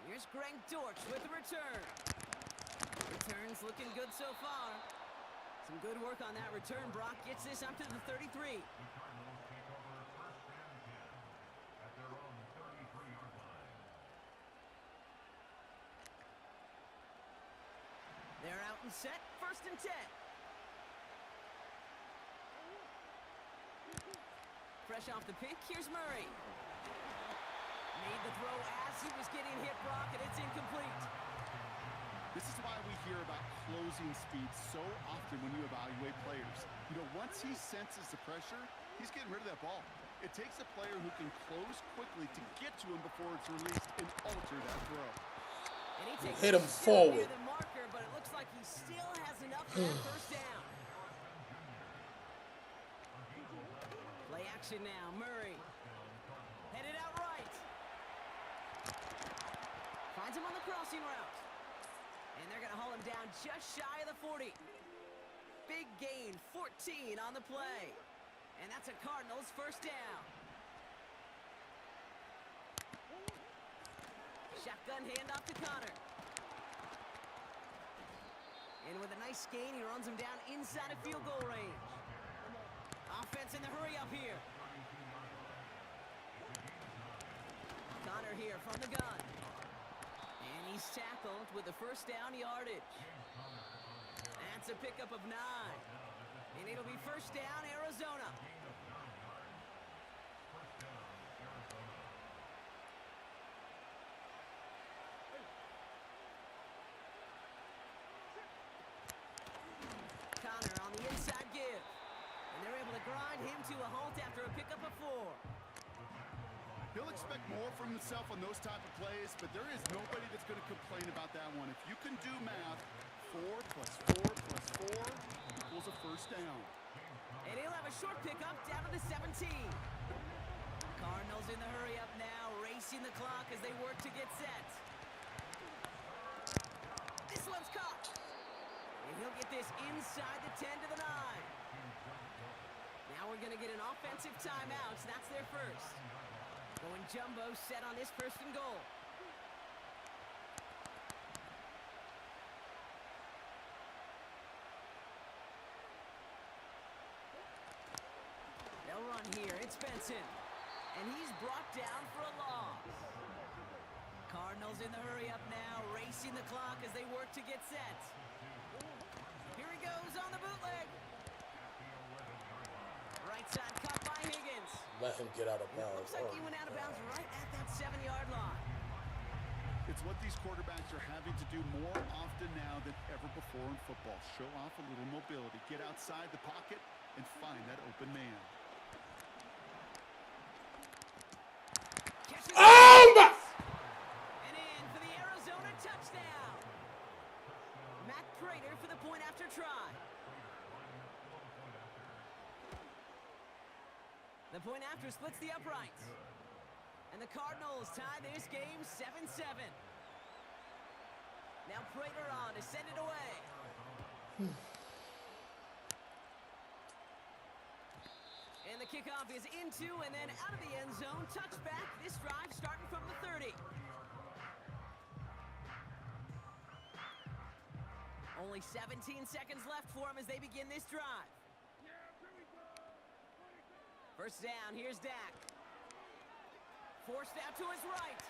Here's Greg Dortch with the return. Return's looking good so far. Some good work on that return. Brock gets this up to the 33. They're out and set. 1st and 10. Fresh off the pick, here's Murray. Made the throw as he was getting hit, Brock, and it's incomplete. This is why we hear about closing speed so often when you evaluate players. You know, once he senses the pressure, he's getting rid of that ball. It takes a player who can close quickly to get to him before it's released and alter that throw. And he takes hit him forward. The marker, but it looks like he still has enough for that 1st down. Play action now, Murray. Headed out right. Finds him on the crossing route. And they're going to haul him down just shy of the 40. Big gain, 14 on the play. And that's a Cardinals 1st down. Shotgun handoff to Connor. And with a nice gain, he runs him down inside of field goal range. Offense in the hurry up here. Connor here from the gun. And he's tackled with the 1st down yardage. That's a pickup of 9. And it'll be 1st down, Arizona. Connor on the inside give. And they're able to grind him to a halt after a pickup of 4. He'll expect more from himself on those type of plays, but there is nobody that's going to complain about that one. If you can do math, 4 plus 4 plus 4 equals a 1st down. And he'll have a short pickup down to the 17. Cardinals in the hurry up now, racing the clock as they work to get set. This one's caught. And he'll get this inside the 10 to the 9. Now we're going to get an offensive timeout. So that's their 1st. Going jumbo set on this 1st and goal. They'll run here. It's Benson. And he's brought down for a loss. Cardinals in the hurry up now, racing the clock as they work to get set. Here he goes on the bootleg. Right side cut by Higgins. Let him get out of bounds. Looks like he went out of bounds right at that 7-yard line. It's what these quarterbacks are having to do more often now than ever before in football. Show off a little mobility. Get outside the pocket and find that open man. Oh my! And in for the Arizona touchdown. Matt Prater for the point after try. The point after splits the uprights. And the Cardinals tie this game 7-7. Now Prater on to send it away. And the kickoff is into and then out of the end zone. Touchback. This drive starting from the 30. Only 17 seconds left for him as they begin this drive. First down, here's Dak. Forced out to his right.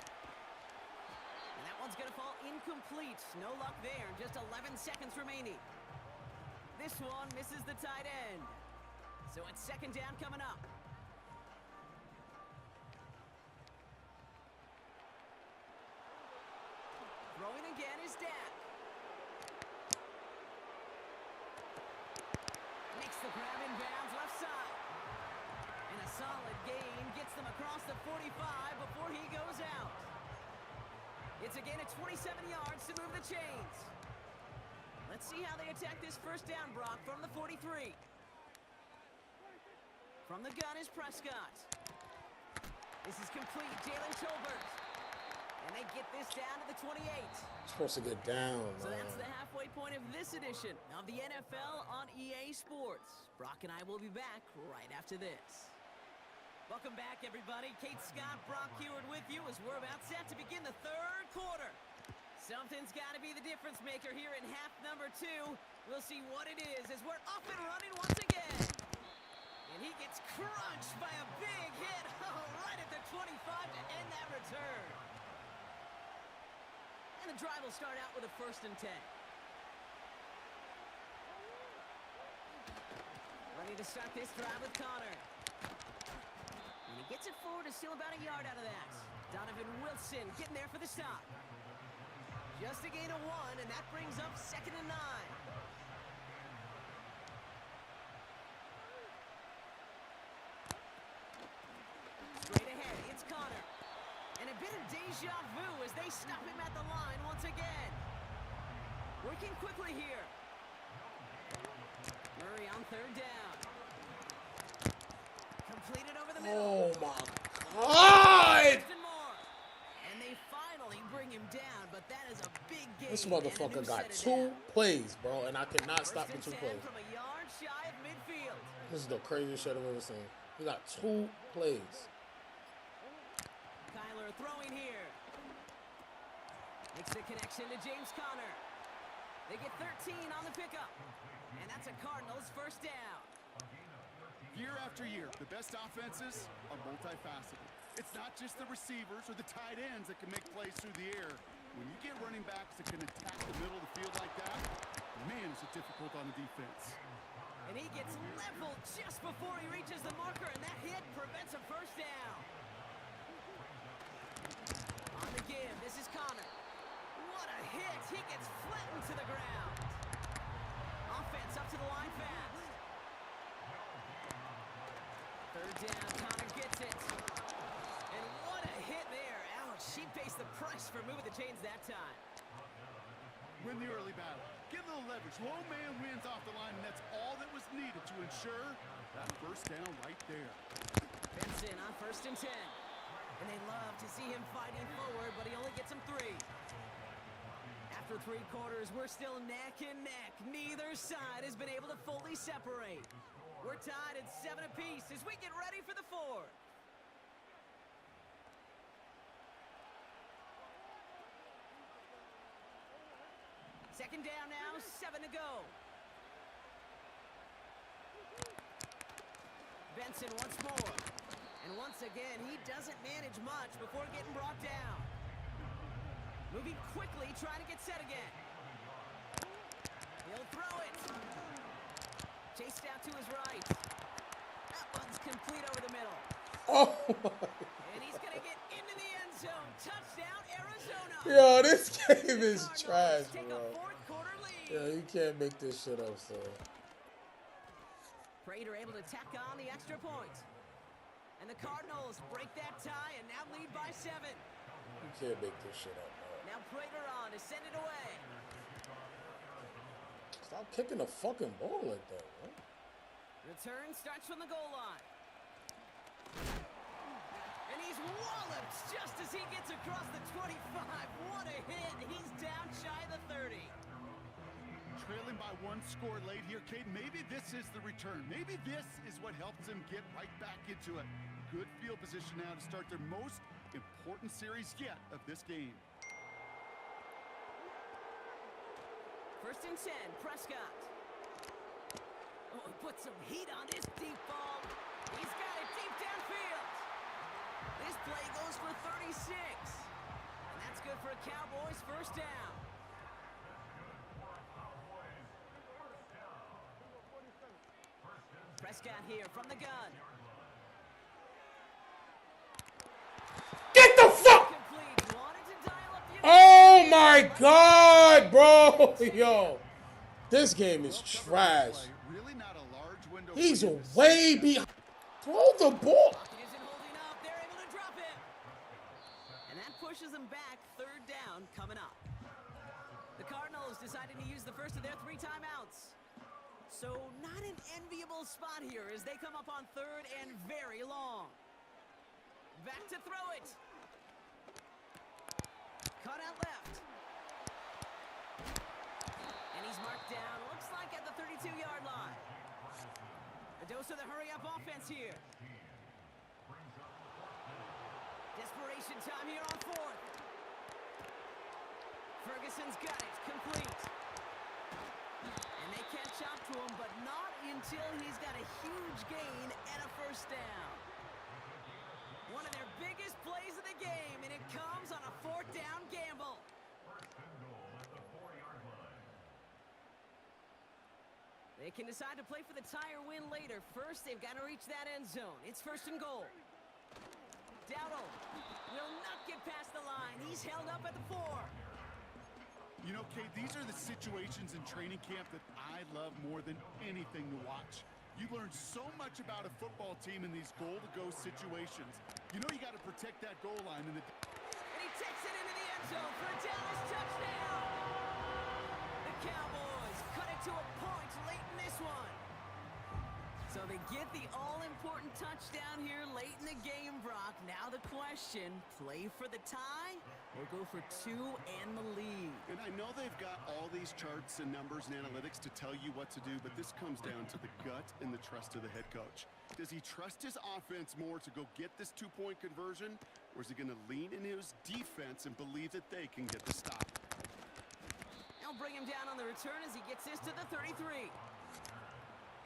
And that one's going to fall incomplete. No luck there. Just 11 seconds remaining. This one misses the tight end. So it's second down coming up. Throwing again is Dak. Makes the grab in bounds left side. And a solid gain gets them across the 45 before he goes out. It's a gain of 27 yards to move the chains. Let's see how they attack this first down, Brock, from the 43. From the gun is Prescott. This is complete. Jalen Tolbert. And they get this down to the 28. Supposed to get down, man. So that's the halfway point of this edition of the NFL on EA Sports. Brock and I will be back right after this. Welcome back, everybody. Kate Scott, Brock Heward with you as we're about set to begin the third quarter. Something's got to be the difference maker here in half number 2. We'll see what it is as we're up and running once again. And he gets crunched by a big hit right at the 25 to end that return. And the drive will start out with a 1st and 10. Ready to start this drive with Connor. And he gets it forward to steal about a yard out of that. Donovan Wilson getting there for the stop. Just a gain of 1, and that brings up 2nd and 9. Straight ahead, it's Connor. And a bit of deja vu as they stop him at the line once again. Working quickly here. Murray on 3rd down. Completed over the middle. Oh my God! And they finally bring him down, but that is a big gain. This motherfucker got 2 plays, bro, and I cannot stop the 2 plays. From a yard shy of midfield. This is the craziest shit I've ever seen. He got 2 plays. Kyler throwing here. Makes the connection to James Conner. They get 13 on the pickup. And that's a Cardinals first down. Year after year, the best offenses are multifaceted. It's not just the receivers or the tight ends that can make plays through the air. When you get running backs that can attack the middle of the field like that, man, is it difficult on the defense. And he gets leveled just before he reaches the marker, and that hit prevents a first down. On the give, this is Connor. What a hit! He gets flattened to the ground. Offense up to the line fast. 3rd down, Connor gets it. And what a hit there. Ouch, she pays the price for moving the chains that time. Win the early battle. Get a little leverage. Low man wins off the line, and that's all that was needed to ensure that first down right there. Benson on 1st and 10. And they love to see him fighting forward, but he only gets him 3. After 3 quarters, we're still neck and neck. Neither side has been able to fully separate. We're tied at 7 apiece as we get ready for the 4th. Second down now, 7 to go. Benson once more. And once again, he doesn't manage much before getting brought down. Moving quickly, trying to get set again. He'll throw it. Chased out to his right. That one's complete over the middle. Oh, And he's going to get into the end zone. Touchdown, Arizona. yo, this game is trash, Take bro. a fourth quarter lead. Yo, you can't make this shit up, son. Prater able to tack on the extra point. And the Cardinals break that tie and now lead by 7. You can't make this shit up, bro. Now Prater on to send it away. Stop kicking the fucking ball like that, bro. Return starts from the goal line. And he's walloped just as he gets across the 25. What a hit. He's down shy of the 30. Trailing by 1 score late here, Cade. Maybe this is the return. Maybe this is what helps them get right back into it. Good field position now to start their most important series yet of this game. First and 10, Prescott. Oh, put some heat on this deep ball. He's got it deep downfield. This play goes for 36. And that's good for a Cowboys first down. Prescott here from the gun. Get the fuck! Complete. Wanted to dial up the Oh my god, bro! Yo, this game is trash. Really not a large window. He's way behind. Throw the ball. Pocket isn't holding up. They're able to drop it. And that pushes them back. Third down coming up. The Cardinals decided to use the first of their 3 timeouts. So not an enviable spot here as they come up on 3rd and very long. Back to throw it. Cut out left. And he's marked down. Looks like at the 32-yard line. A dose of the hurry-up offense here. Desperation time here on 4th. Ferguson's got it. Complete. And they catch up to him, but not until he's got a huge gain and a first down. One of their biggest plays of the game, and it comes on a 4th down gamble. They can decide to play for the tie or win later. First, they've got to reach that end zone. It's 1st and goal. Dowdle will not get past the line. He's held up at the 4. You know, Kate, these are the situations in training camp that I love more than anything to watch. You learn so much about a football team in these goal-to-go situations. You know you got to protect that goal line. And he takes it into the end zone for a Dallas touchdown. The Cowboys cut it to a point late in this one. So they get the all-important touchdown here late in the game, Brock. Now the question, play for the tie or go for 2 and the lead? And I know they've got all these charts and numbers and analytics to tell you what to do, but this comes down to the gut and the trust of the head coach. Does he trust his offense more to go get this 2-point conversion, or is he going to lean in his defense and believe that they can get the stop? They'll bring him down on the return as he gets this to the 33.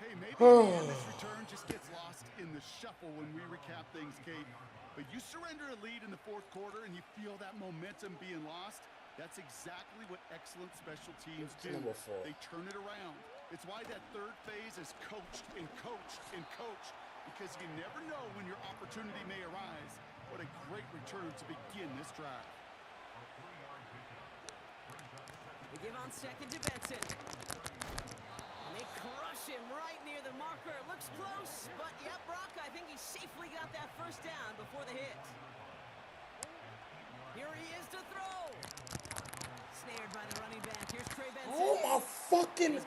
Hey, maybe this return just gets lost in the shuffle when we recap things, Kate. But you surrender a lead in the 4th quarter and you feel that momentum being lost. That's exactly what excellent special teams do. They turn it around. It's why that 3rd phase is coached and coached and coached, because you never know when your opportunity may arise. What a great return to begin this drive. They give on 2nd to Benson. And they crush him right near the marker. Looks close, but yep, Brock, I think he safely got that first down before the hit. Here he is to throw. Snared by the running back. Here's Trey Benson. Oh my fucking...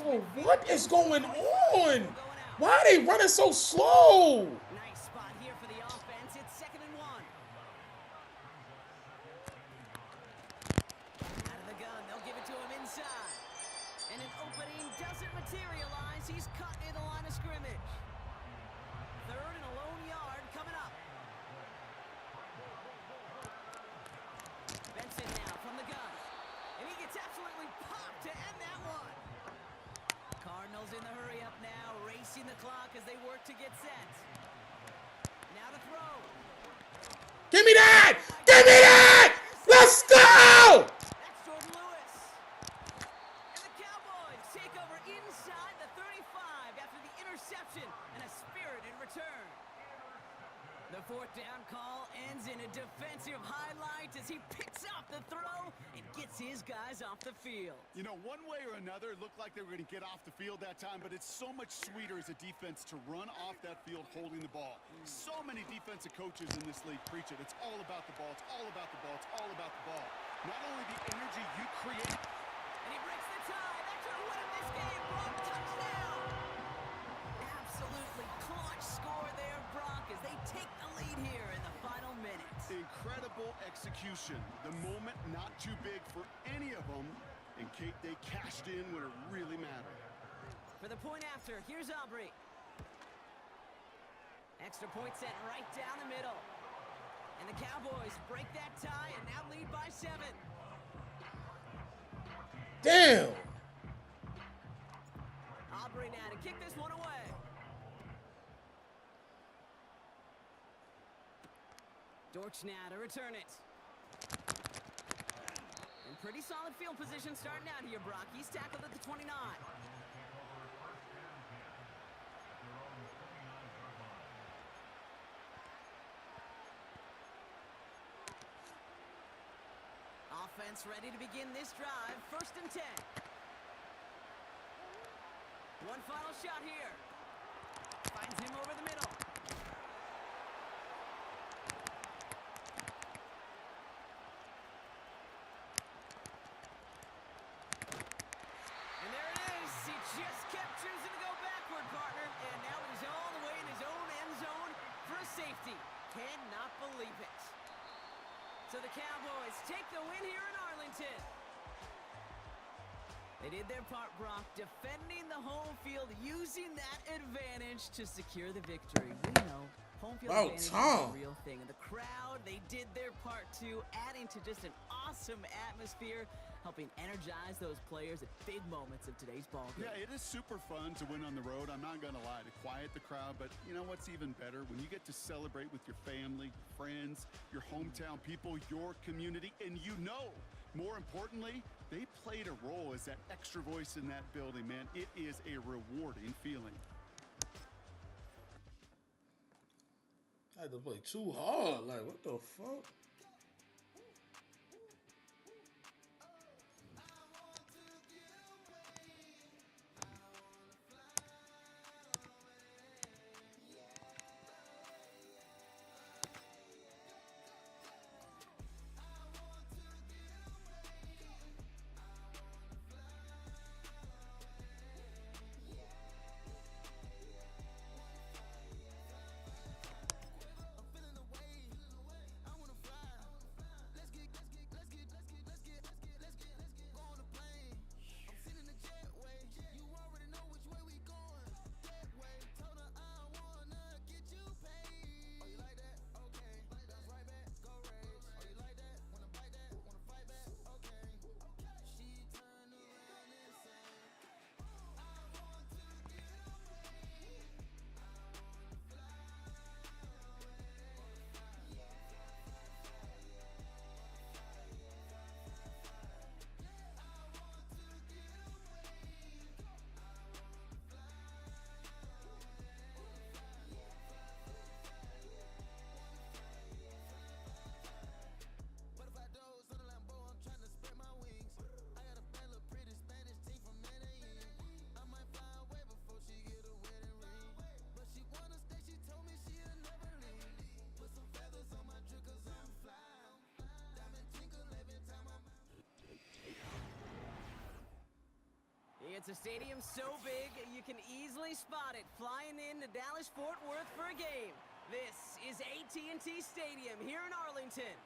Yo, what is going on? Why are they running so slow? Nice spot here for the offense. It's 2nd and 1. Out of the gun, they'll give it to him inside. And an opening doesn't materialize. He's cut near the line of scrimmage. 3rd and a lone yard coming up. Benson now from the gun. And he gets absolutely popped to end that one. Cardinals in the hurry up now, racing the clock as they work to get set. Now to throw. Give me that! Give me that! Let's go! The fourth down call ends in a defensive highlight as he picks off the throw and gets his guys off the field. You know, one way or another, it looked like they were going to get off the field that time, but it's so much sweeter as a defense to run off that field holding the ball. So many defensive coaches in this league preach it. It's all about the ball. It's all about the ball. It's all about the ball. Not only the energy you create. And he breaks the tie. That could win him this game. Brock, touchdown. Absolutely clutch score there, Brock, as they take the lead here in the final minutes. Incredible execution. The moment not too big for any of them. And Kate, they cashed in when it really mattered. For the point after, here's Aubrey. Extra point set right down the middle. And the Cowboys break that tie and now lead by 7. Damn! Aubrey now to kick this one away. Dortch now to return it. In pretty solid field position starting out here, Brock. He's tackled at the 29. Offense ready to begin this drive. 1st and 10. One final shot here. Finds him over the middle. And there it is. He just kept choosing to go backward, partner. And now he's all the way in his own end zone for a safety. Cannot believe it. So the Cowboys take the win here in Arlington. They did their part, Brock, defending the home field, using that advantage to secure the victory. We know home field advantage is a real thing. And the crowd, they did their part too, adding to just an awesome atmosphere, helping energize those players at big moments of today's ball game. Yeah, it is super fun to win on the road. I'm not going to lie, to quiet the crowd. But you know what's even better? When you get to celebrate with your family, friends, your hometown people, your community, and you know, more importantly, they played a role as that extra voice in that building, man. It is a rewarding feeling. I had to play too hard. Like, what the fuck? It's a stadium so big, you can easily spot it flying into Dallas-Fort Worth for a game. This is AT&T Stadium here in Arlington.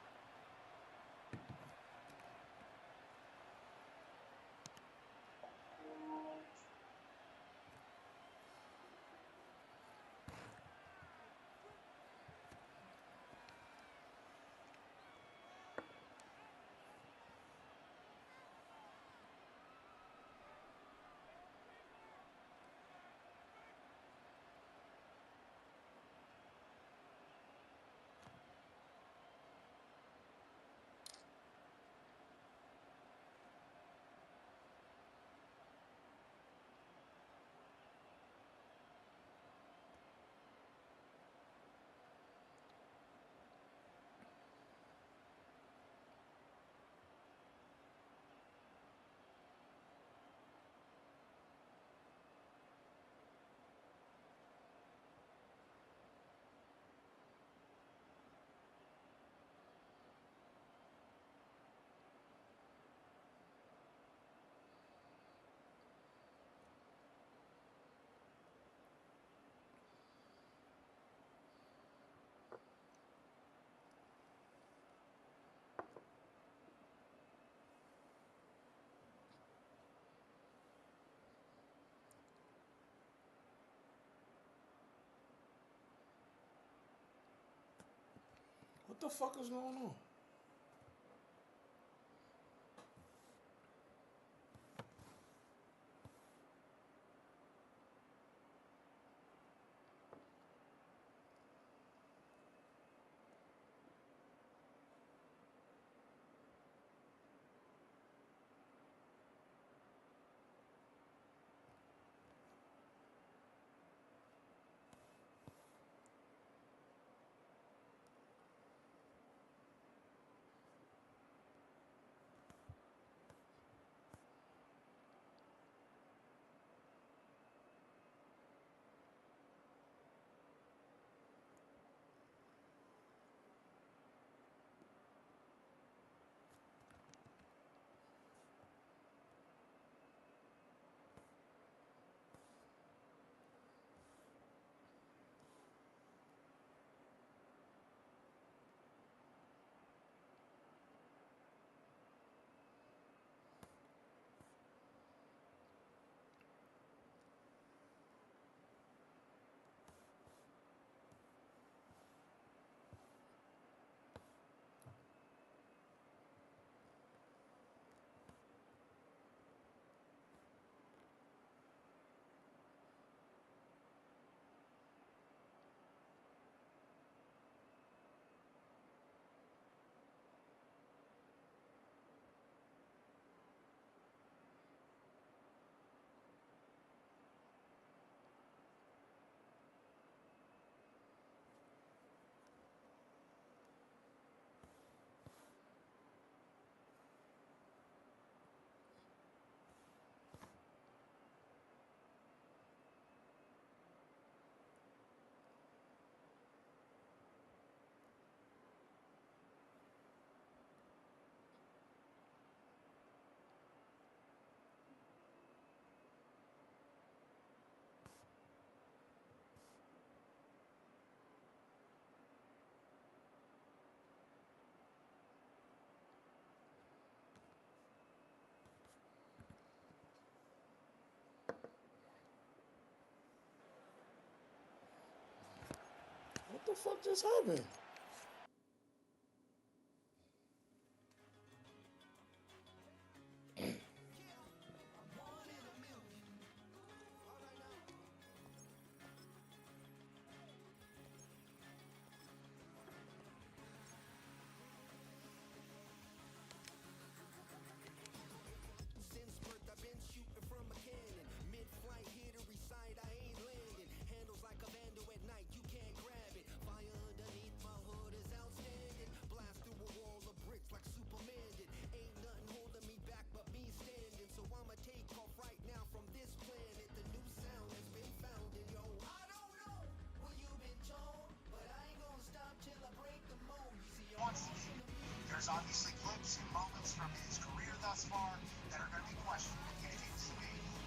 What the fuck is going on? What the fuck just happened? There's obviously clips and moments from his career thus far that are going to be questioned. If he's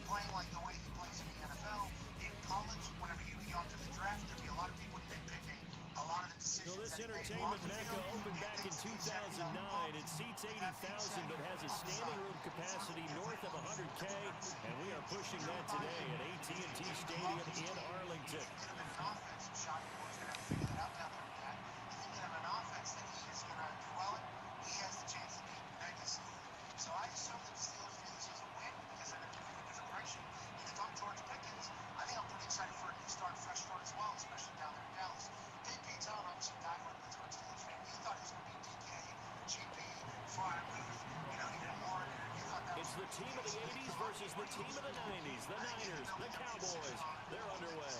playing like the way he plays in the NFL, in college, whenever you get onto the draft, there'll be a lot of people nitpicking a lot of the decisions. So this entertainment mecca opened back in 2009. It seats 80,000 but has a standing room capacity north of 100K, and we are pushing that today at AT&T Stadium in Arlington. So I assume that the Steelers view this as a win because they're going to move in a different direction. And if I'm George Pickens, I think I'm pretty excited for a new start, fresh start as well, especially down there in Dallas. Dave Patel, obviously diehard Pittsburgh Steelers fan, you thought he was going to be DK, GP, Fryer Booth, even more. It's the team of the 80s versus the team of the 90s. The Niners, the Cowboys, they're underway.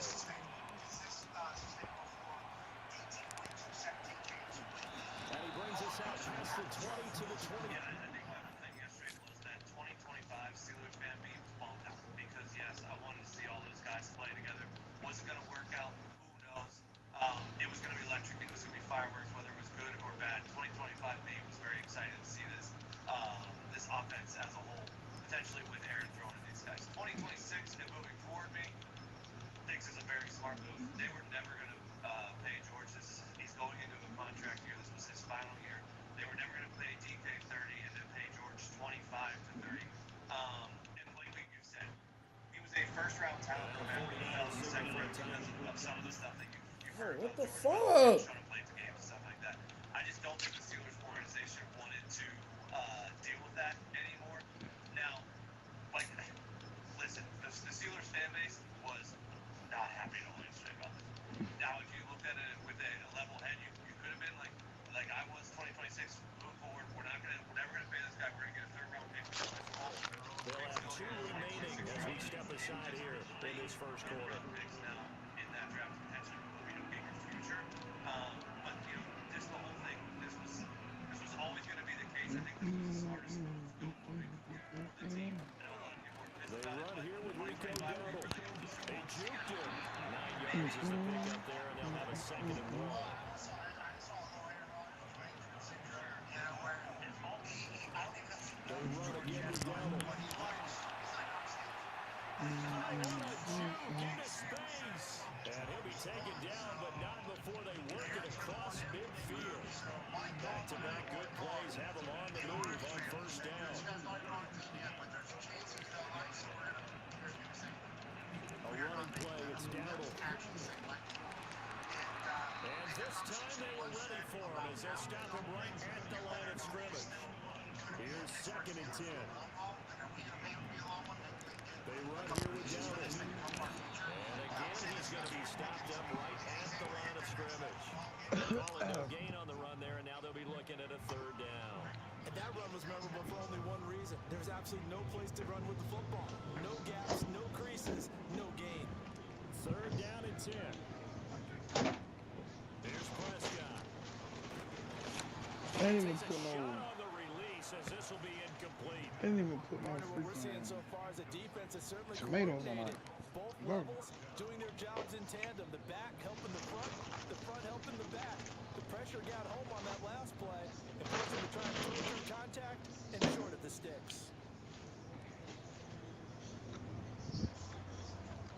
And he brings us out past the 20 to the 20. Steelers fan being bummed out because yes, I wanted to see all those guys play together. Was it going to work out? Who knows? It was going to be electric. It was going to be fireworks, whether it was good or bad. 2025 me was very excited to see this this offense as a whole, potentially with Aaron throwing at these guys. 2026 and moving forward, me thinks is a very smart move. They were never going to pay George. He's going into a contract year. This was his final year. They were never going to pay DK 30 and then pay George 25 to 30. And like you said, he was a first-round talent, no matter what he fell in the second round because of some of the stuff that you've heard. What the fuck? Trying to play the game and stuff like that. I just don't think the Steelers organization wanted to deal with that anymore. Now, like, listen, the Steelers fan base was not happy to lose Jay Cutler. Now, if you looked at it with a level head, you could have been like I was 2026, move forward. We're never gonna pay this guy. We're gonna get a third-round pick. They'll have 2 remaining as we step aside here in this first quarter. Picks now in that draft potentially will be Baker's future. But you know, just the whole thing. This was always going to be the case. I think this was the smartest move moving forward for the team. I know a lot of people are pissed They about run it. here with Rico Dowdle. They juked him. 9 yards is the pickup there, and they'll have a 2nd and 1. They run again with Dowdle. Into space. And he'll be taken down, but not before they work it across midfield. Back-to-back good plays have them on the move on first down. A running play, it's Dowdle. And this time they were ready for him as they'll stop him right at the line of scrimmage. Here's 2nd and 10. They run here with Dowdle. And again, he's going to be stopped up right at the line of scrimmage. Calling no gain on the run there, and now they'll be looking at a 3rd down. And that run was memorable for only one reason. There's absolutely no place to run with the football. No gaps, no creases, no gain. 3rd down and 10. Here's Prescott. I didn't even put no. On the release as this will be incomplete. I didn't even put no What we're seeing freaking so far is a defense that's certainly tomatoes on coordinated. our Both burger. levels doing their jobs in tandem. The back helping the front helping the back. The pressure got home on that last play and forced them to try and pull through contact and short of the sticks.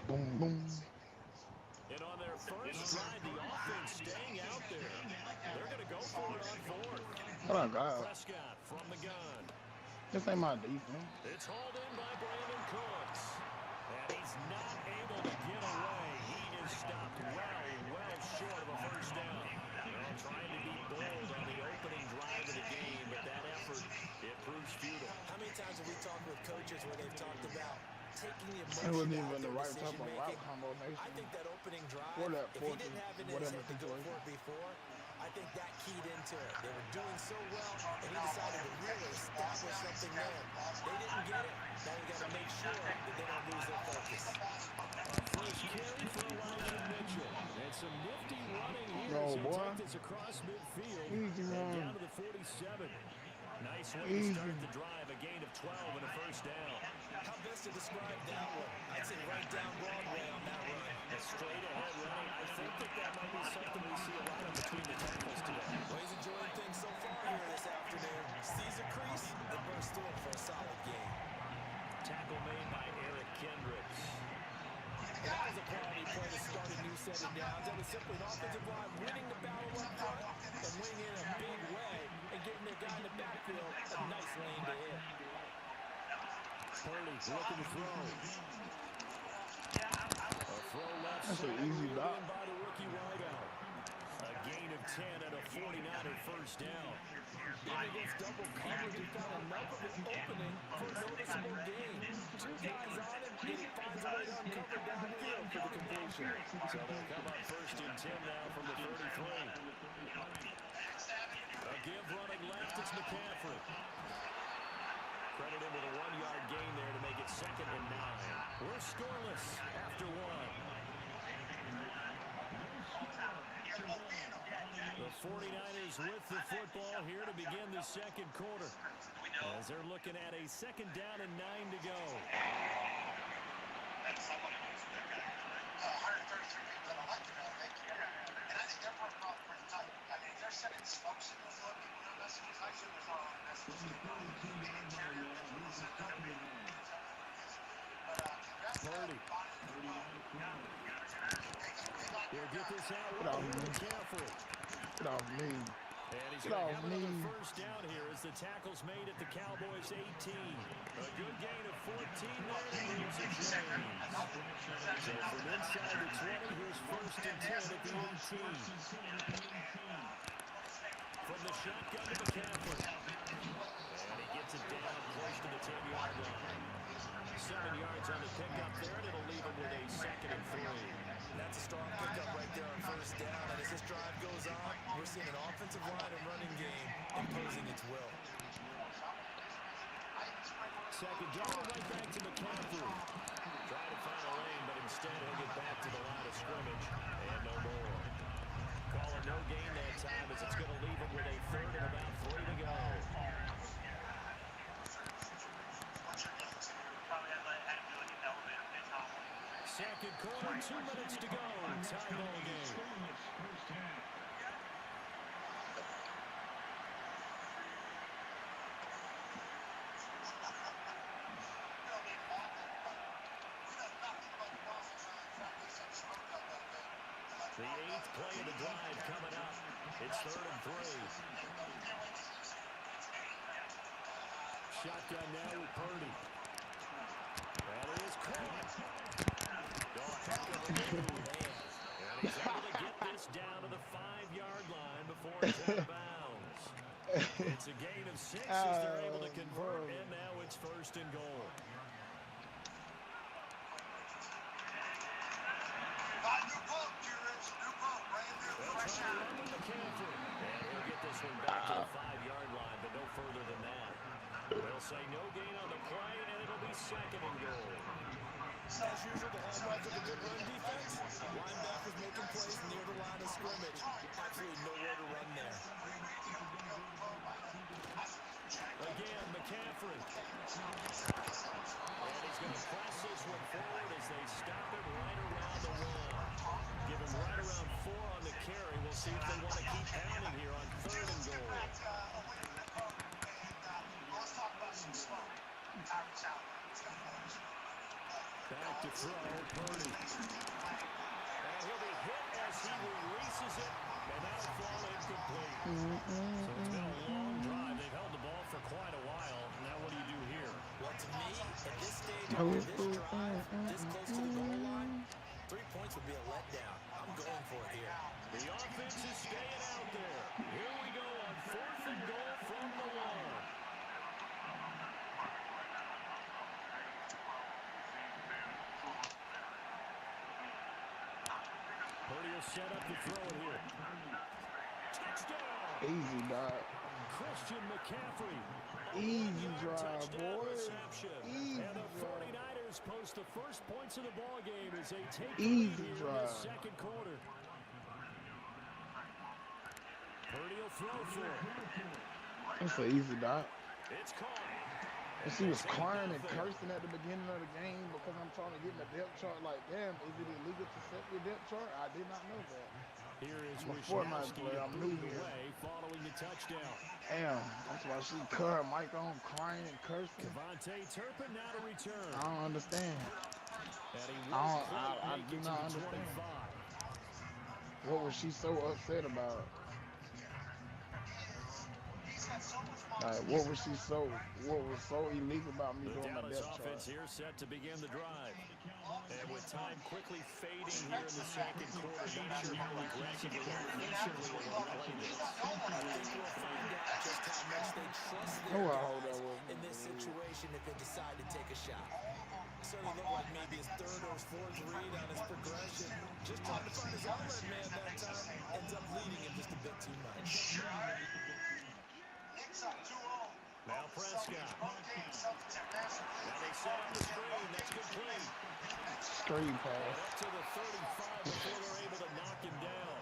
boom, boom. And on their first drive, the offense staying out there. They're going to go for it on 4th. Hold on, God. Prescott from the gun. This ain't my defense. It's hauled in by Brandon Cooks. And he's not able to get away. He is stopped well short of a first down. They're trying to be bold on the opening drive of the game, but that effort, it proves futile. How many times have we talked with coaches where they've talked about taking the It emotion wasn't out even of the right decision type of making? route combination. I think that opening drive, For that if he fourth didn't have it in his whatever head to go situation. for it before, I think that keyed into it. They were doing so well, and he decided to really establish something there. They didn't get it. Now you got to make sure that they don't lose their focus. First carry for Elijah Mitchell. And some nifty running here No, as he'll boy. take this across midfield Easy and run. down to the 47. Nice way to Easy. start the drive. A gain of 12 and a first down. How best to describe that one? I'd say right down Broadway on that run. A straight ahead running. I think that might be something we see a lot of between the tackles today. Well, he's enjoying things so far here this afternoon. Sees a crease and bursts through it for a solid game. Tackle made by Eric Kendricks. That was a quality play to start a new set of downs. That was simply an offensive line winning the battle up front and winning in a big way and giving their guy in the backfield a nice lane to hit. Purdy looking to throw. A throw left That's an side, easy reeled dot. in by the rookie wideout. A gain of 10 and a 49er first down. Even against double coverage, he found enough of an opening for a noticeable gain. 2 guys on him, and he finds a way to uncover downfield for the completion. So they'll come up first and 10 now from the 33. A give running left, it's McCaffrey. Credited with a 1-yard gain there to make it 2nd and 9. We're scoreless after 1. The 49ers with the football here to begin the second quarter. As they're looking at a 2nd down and 9 to go. 133 people that elected him, and I think they're probably pretty tight. I mean, if they're sending smoke signals to let people know messages, I assume there's not a lot of messages going on. Purdy. He'll get this out with McCaffrey. Get off me. And he's Get going to off have another me. first down here as the tackle's made at the Cowboys' 18. A good gain of 14 there to lose a chain. So from inside the 20, here's 1st and 10 at the 18. From the shotgun to McCaffrey. And he gets it down close to the 10-yard line. 7 yards on the pickup there, and it'll leave him with a 2nd and 3. That's a strong pickup right there on first down. And as this drive goes on, we're seeing an offensive line and running game imposing its will. 2nd down, right back to McCaffrey. Trying to find a lane, but instead he'll get back to the line of scrimmage. And no more. Call it no gain that time as it's going to leave him with a 3rd and about 3 to go. Second quarter, 2 minutes to go. Tie ball game. The 8th play of the drive coming up. It's 3rd and 3. Shotgun now with Purdy. That is caught. And he's able to get this down to the 5-yard line before it's out of bounds. It's a gain of 6 as they're able to convert, and now it's 1st and goal. McCaffrey. And he'll get this one back to the 5-yard line, but no further than that. They'll say no gain on the play, and it'll be 2nd and goal. As usual, the hallmark of a good run defense, linebackers making plays near the line of scrimmage. Absolutely nowhere to run there. Again, McCaffrey. And he's going to press this one forward as they stop him right around the 1. Give him right around 4 on the carry. We'll see if they want to keep pounding here on 3rd and goal. Back to throw, Purdy. And he'll be hit as he releases it, and that'll fall incomplete. So it's been a long drive. They've held the ball for quite a while. Now what do you do here? Well, to me, at this stage of this drive, this close to the goal line, 3 points would be a letdown. I'm going for it here. The offense is staying out there. Here we go on 4th and goal from the 1. Purdy will set up the throw here. Touchdown! Easy, dog. Christian McCaffrey. Easy drive, boy. Easy And the drive. 49ers post the first points of the ball game as they take the Easy lead here in the drive. 2nd quarter. Purdy will throw for it. That's an easy dot. It's caught. And she was crying and cursing at the beginning of the game because I'm trying to get my depth chart. Like, damn, is it illegal to set your depth chart? I did not know that. Here is Before my Wisnowski play, I'm new moving here. away following the touchdown. Damn, that's why she cut her mic on, crying and cursing. Kevontae Turpin now to return. I don't understand. And he I do not understand. What was she so upset about? Like, what was so illegal about me The doing my Dallas depth chart? offense here set to begin the drive. And with time quickly fading here in the 2nd quarter, not sure how aggressively or efficiently they will play this. I think we'll find out just how much they trust Oh, their I hold that guys with in this situation if they decide to take a shot. Certainly looked like maybe his 3rd or his 4th read on his progression. Just trying to find his outlet man that time. Ends up leading him just a bit too much. Now Prescott. Now they set up the screen. That's complete. Screen pass. Up to the 35 before they're able to knock him down.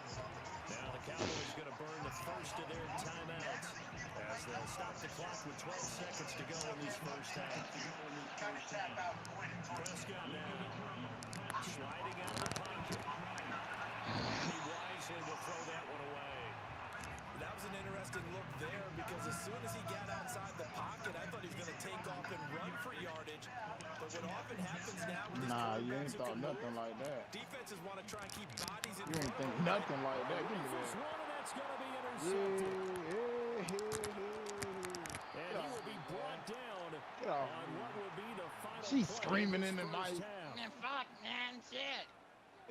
Now the Cowboys going to burn the first of their timeouts as they'll stop the clock with 12 seconds to go in this first half. Prescott now sliding out of the pocket. He wisely will throw that one away. That was an interesting look there because as soon as he got outside the pocket, I thought he was going to take off and run for yardage. But what often happens now with Nah, these you ain't quarterbacks who thought can nothing move, like that. defenses want to try and keep bodies in You ain't front think of them. nothing like that. Give me First that. one, and that's going to be Yeah, intercepted. yeah. And he will be brought down Get off. on what will be the final She's play screaming of in this the first night. half. Man, fuck, man, shit.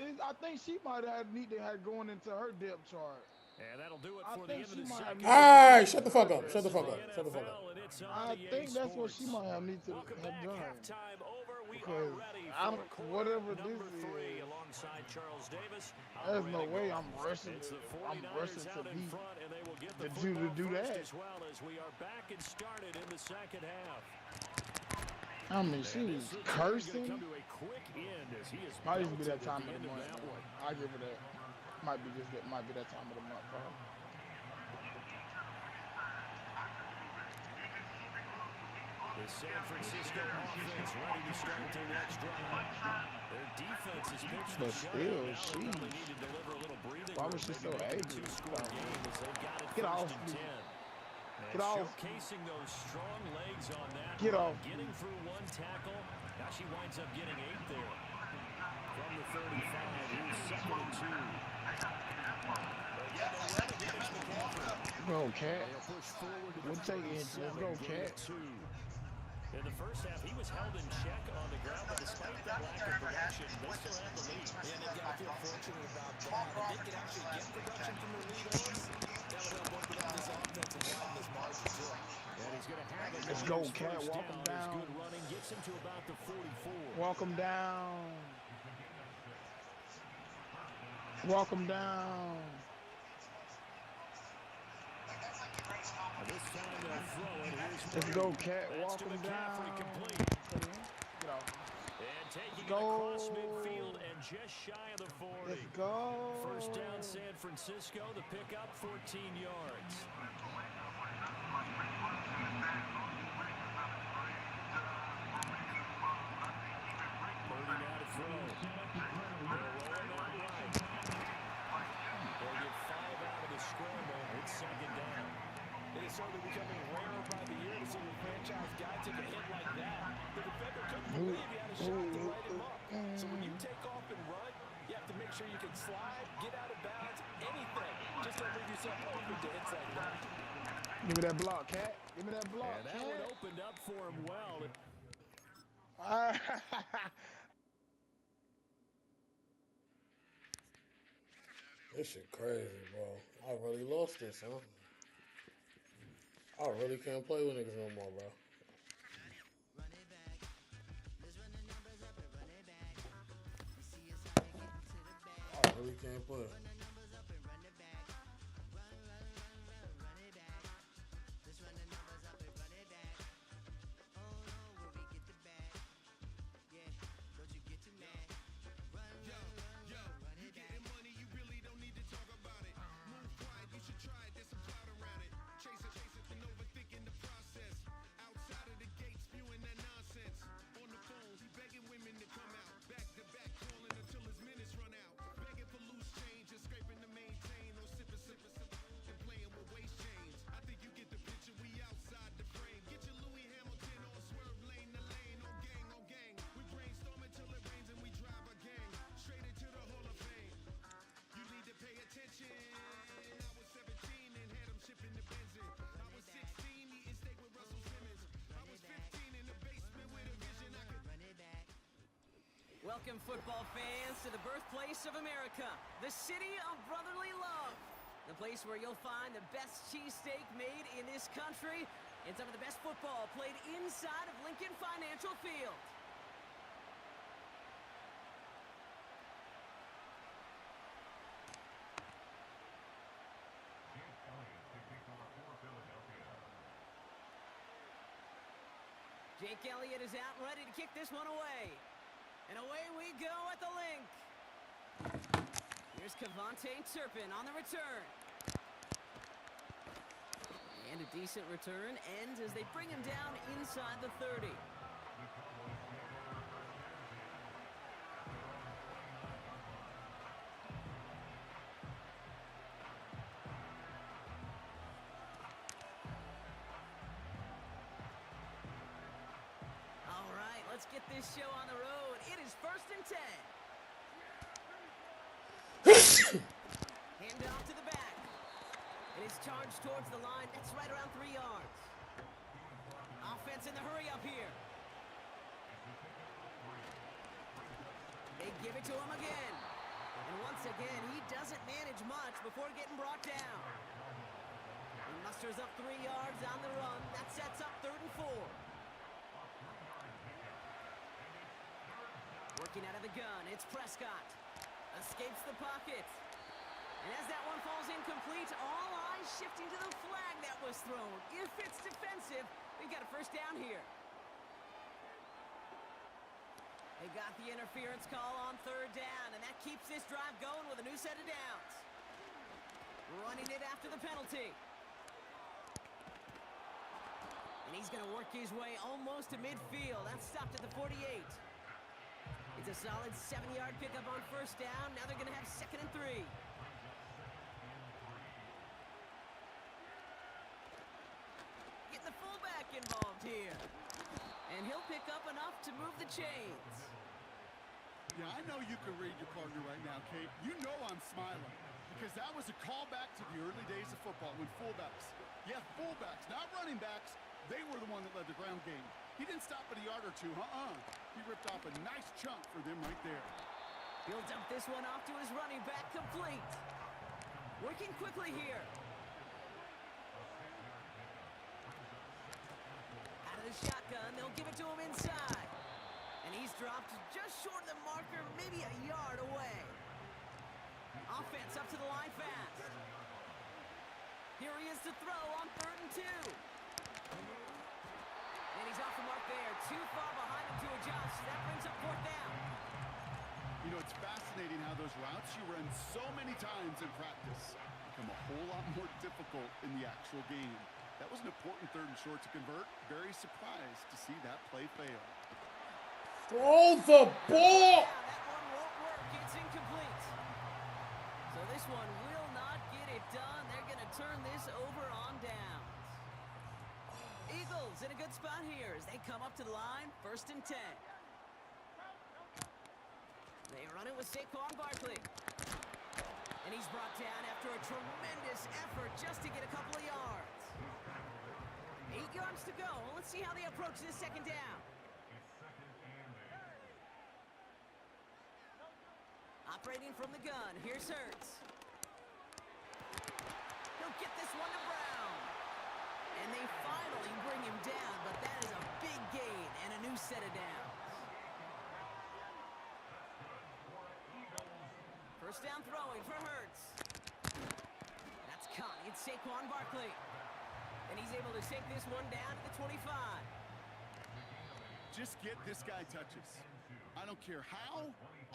I think she might have need to have going into her depth chart. And that'll do it I for the think end of she the might second. have. All right, shut the fuck up. Shut the fuck up. Shut the fuck up. And it's on I EA think that's what she Sports. might have need to Welcome have back. done. Halftime over. We are Because ready I for don't, quarter whatever this number 3 is, alongside Charles Davis. there's no operating way on. I'm rushing. It's the I'm 49ers rushing to out in beat front, and they will get the the Jew to football do first that. as well as we are back and started in the second half. I mean, she was cursing. Come to a quick end as he is Might even be that belted time at of the the end month. that one. I give her that. Might be that time of the month for her. The San Francisco offense ready to start their next drive. Their defense has pitched the But still, shutout. she. Now they need to deliver a little breathing Why room. was she Maybe so make it a angry? two-score game as they've got it Get first off and me. 10. Get off. Showcasing those strong legs on that. Get run. off. Getting through one tackle. Now she winds up getting 8 there. From the 35, here's 2nd and 2. Again, they run again. It's McCaffrey. Go, Cat. They'll push forward to the We'll take it. 37, Let's go, gain Cat. of 2. In the first half, he was held in check on the ground, but despite that lack of production, they still have the lead. Yeah, they've got to feel fortunate about that. If they can actually get production from their lead ons, that would help open up this offensive line, this margin too. And he's going to have it. Let's on go, his Cat. first Walk him His down. good running gets him to about the 44. Walk him down. Walk him down. And this time they'll throw it. Here's Let's go, Cat. That's Walk to him McCaffrey, down. complete. Get off. And taking it Go. across midfield and just shy of the 40. Let's go. First down, San Francisco. The pickup, 14 yards. Purdy now to throw. They're rolling out right. They'll get 5 out of the scramble. It's 2nd down. It is certainly becoming rarer by the year to see a franchise guy take a hit like that. The defender couldn't believe he had a shot to light him up. So when you take off and run, you have to make sure you can slide, get out of bounds, anything. Just don't leave yourself open to hits like that. Give me that block, Cat. Give me that block, And that Cat. one opened up for him well. This shit crazy, bro. I really lost this, huh? I really can't play with niggas no more, bro. I really can't play. Welcome, football fans, to the birthplace of America, the city of brotherly love. The place where you'll find the best cheesesteak made in this country and some of the best football played inside of Lincoln Financial Field. Jake Elliott is out and ready to kick this one away. And away we go at the link. Here's Cavante Turpin on the return. And a decent return ends as they bring him down inside the 30. All right, let's get this show on the road. It is 1st and 10. Hand off to the back. And it's charged towards the line. It's right around 3 yards. Offense in the hurry up here. They give it to him again. And once again, he doesn't manage much before getting brought down. He musters up 3 yards on the run. That sets up 3rd and 4. Working out of the gun, it's Prescott. Escapes the pocket. And as that one falls incomplete, all eyes shifting to the flag that was thrown. If it's defensive, we've got a first down here. They got the interference call on 3rd down, and that keeps this drive going with a new set of downs. Running it after the penalty. And he's going to work his way almost to midfield. That's stopped at the 48. It's a solid 7-yard pickup on 1st down. Now they're going to have 2nd and 3. Getting the fullback involved here. And he'll pick up enough to move the chains. Yeah, I know you can read your partner right now, Kate. You know I'm smiling. Because that was a callback to the early days of football when fullbacks, fullbacks, not running backs, they were the one that led the ground game. He didn't stop at a yard or two, He ripped off a nice chunk for them right there. He'll dump this one off to his running back, complete. Working quickly here. Out of the shotgun, they'll give it to him inside. And he's dropped just short of the marker, maybe a yard away. Offense up to the line fast. Here he is to throw on 3rd and 2. And he's off the mark there. Too far behind him to adjust. That brings up 4th down. You know, it's fascinating how those routes you run so many times in practice become a whole lot more difficult in the actual game. That was an important 3rd and short to convert. Very surprised to see that play fail. Throw the ball! That one won't work. It's incomplete. So this one will not get it done. They're going to turn this over on downs. Eagles in a good spot here as they come up to the line. 1st and 10. They run it with Saquon Barkley. And he's brought down after a tremendous effort just to get a couple of yards. 8 yards to go. Let's see how they approach this 2nd down. Operating from the gun, here's Hurts. He'll get this one to Brown. And they finally bring him down, but that is a big gain and a new set of downs. 1st down throwing for Hurts. That's caught. It's Saquon Barkley. And he's able to take this one down to the 25. Just get this guy touches. I don't care how,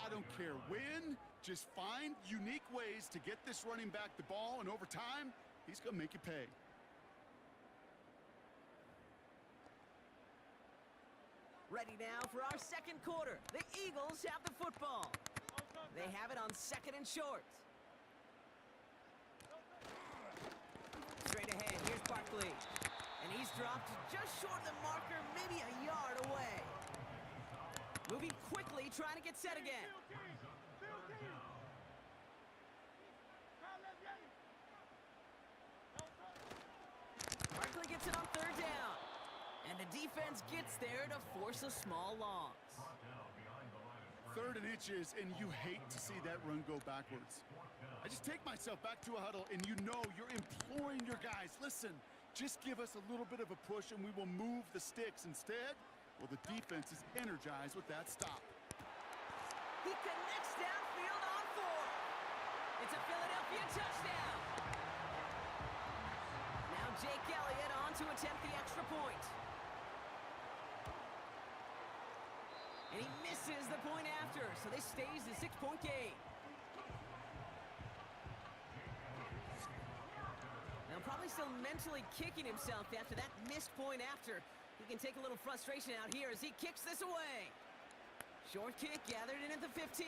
I don't care when. Just find unique ways to get this running back the ball, and over time, he's going to make you pay. Ready now for our 2nd quarter. The Eagles have the football. They have it on 2nd and short. Straight ahead, here's Barkley. And he's dropped just short of the marker, maybe a yard away. Moving quickly, trying to get set again. Barkley gets it on 3rd down. And the defense gets there to force a small loss. 3rd and inches, and you hate to see that run go backwards. I just take myself back to a huddle, and you know you're imploring your guys, listen, just give us a little bit of a push, and we will move the sticks. Instead, well, the defense is energized with that stop. He connects downfield on 4. It's a Philadelphia touchdown. Now Jake Elliott on to attempt the extra point. And he misses the point after, so this stays a 6-point game. Now probably still mentally kicking himself after that missed point after. He can take a little frustration out here as he kicks this away. Short kick gathered in at the 15.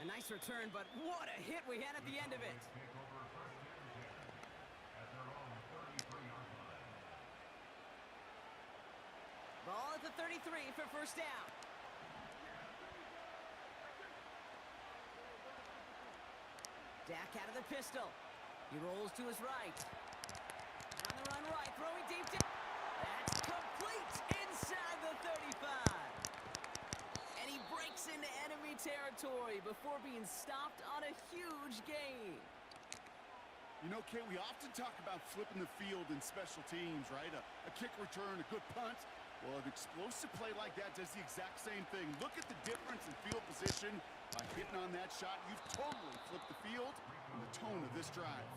A nice return, but what a hit we had at the end of it. Ball at the 33 for 1st down. Dak out of the pistol. He rolls to his right. On the run right, throwing deep down. That's complete inside the 35. And he breaks into enemy territory before being stopped on a huge gain. You know, Kay, we often talk about flipping the field in special teams, right? A kick return, a good punt. Well, an explosive play like that does the exact same thing. Look at the difference in field position. By hitting on that shot, you've totally flipped the field and the tone of this drive.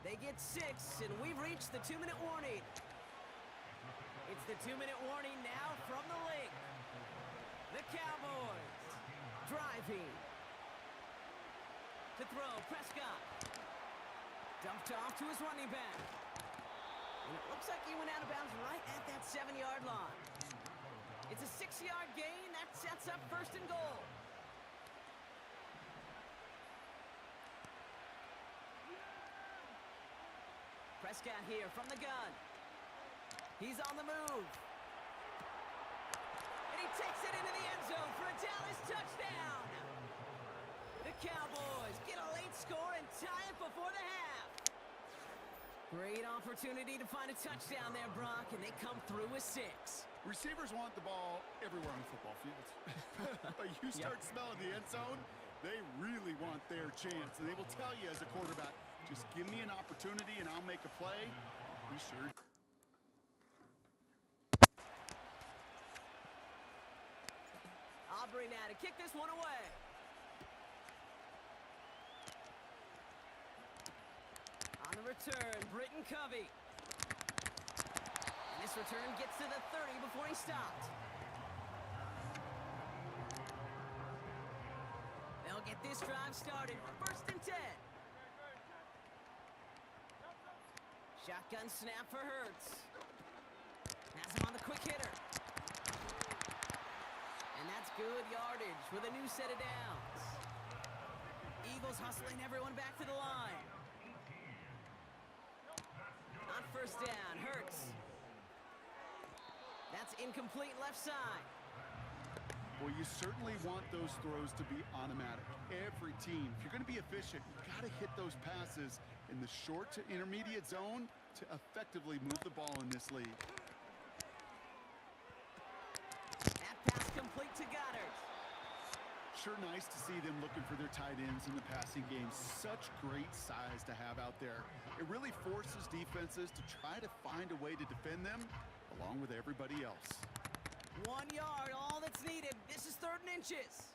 They get 6, and we've reached the 2-minute warning. It's the 2-minute warning now from the link. The Cowboys driving. To throw, Prescott. Dumped off to his running back. And it looks like he went out of bounds right at that 7-yard line. It's a 6-yard gain. That sets up 1st and goal. Prescott here from the gun. He's on the move. And he takes it into the end zone for a Dallas touchdown. The Cowboys get a late score and tie it before the half. Great opportunity to find a touchdown there, Brock, and they come through with 6. Receivers want the ball everywhere on the football field. But you start smelling the end zone, they really want their chance. And they will tell you as a quarterback, just give me an opportunity and I'll make a play. Be sure. Aubrey now to kick this one away. On the return, Britton Covey. And this return gets to the 30 before he stopped. They'll get this drive started. 1st and 10. Shotgun snap for Hurts. Has him on the quick hitter. And that's good yardage with a new set of downs. Eagles hustling everyone back to the line. On 1st down, Hurts. That's incomplete left side. Well, you certainly want those throws to be automatic. Every team, if you're going to be efficient, you got to hit those passes in the short to intermediate zone to effectively move the ball in this league. That pass complete to Goddard. Sure nice to see them looking for their tight ends in the passing game. Such great size to have out there. It really forces defenses to try to find a way to defend them along with everybody else. 1 yard, all that's needed. This is 3rd and inches.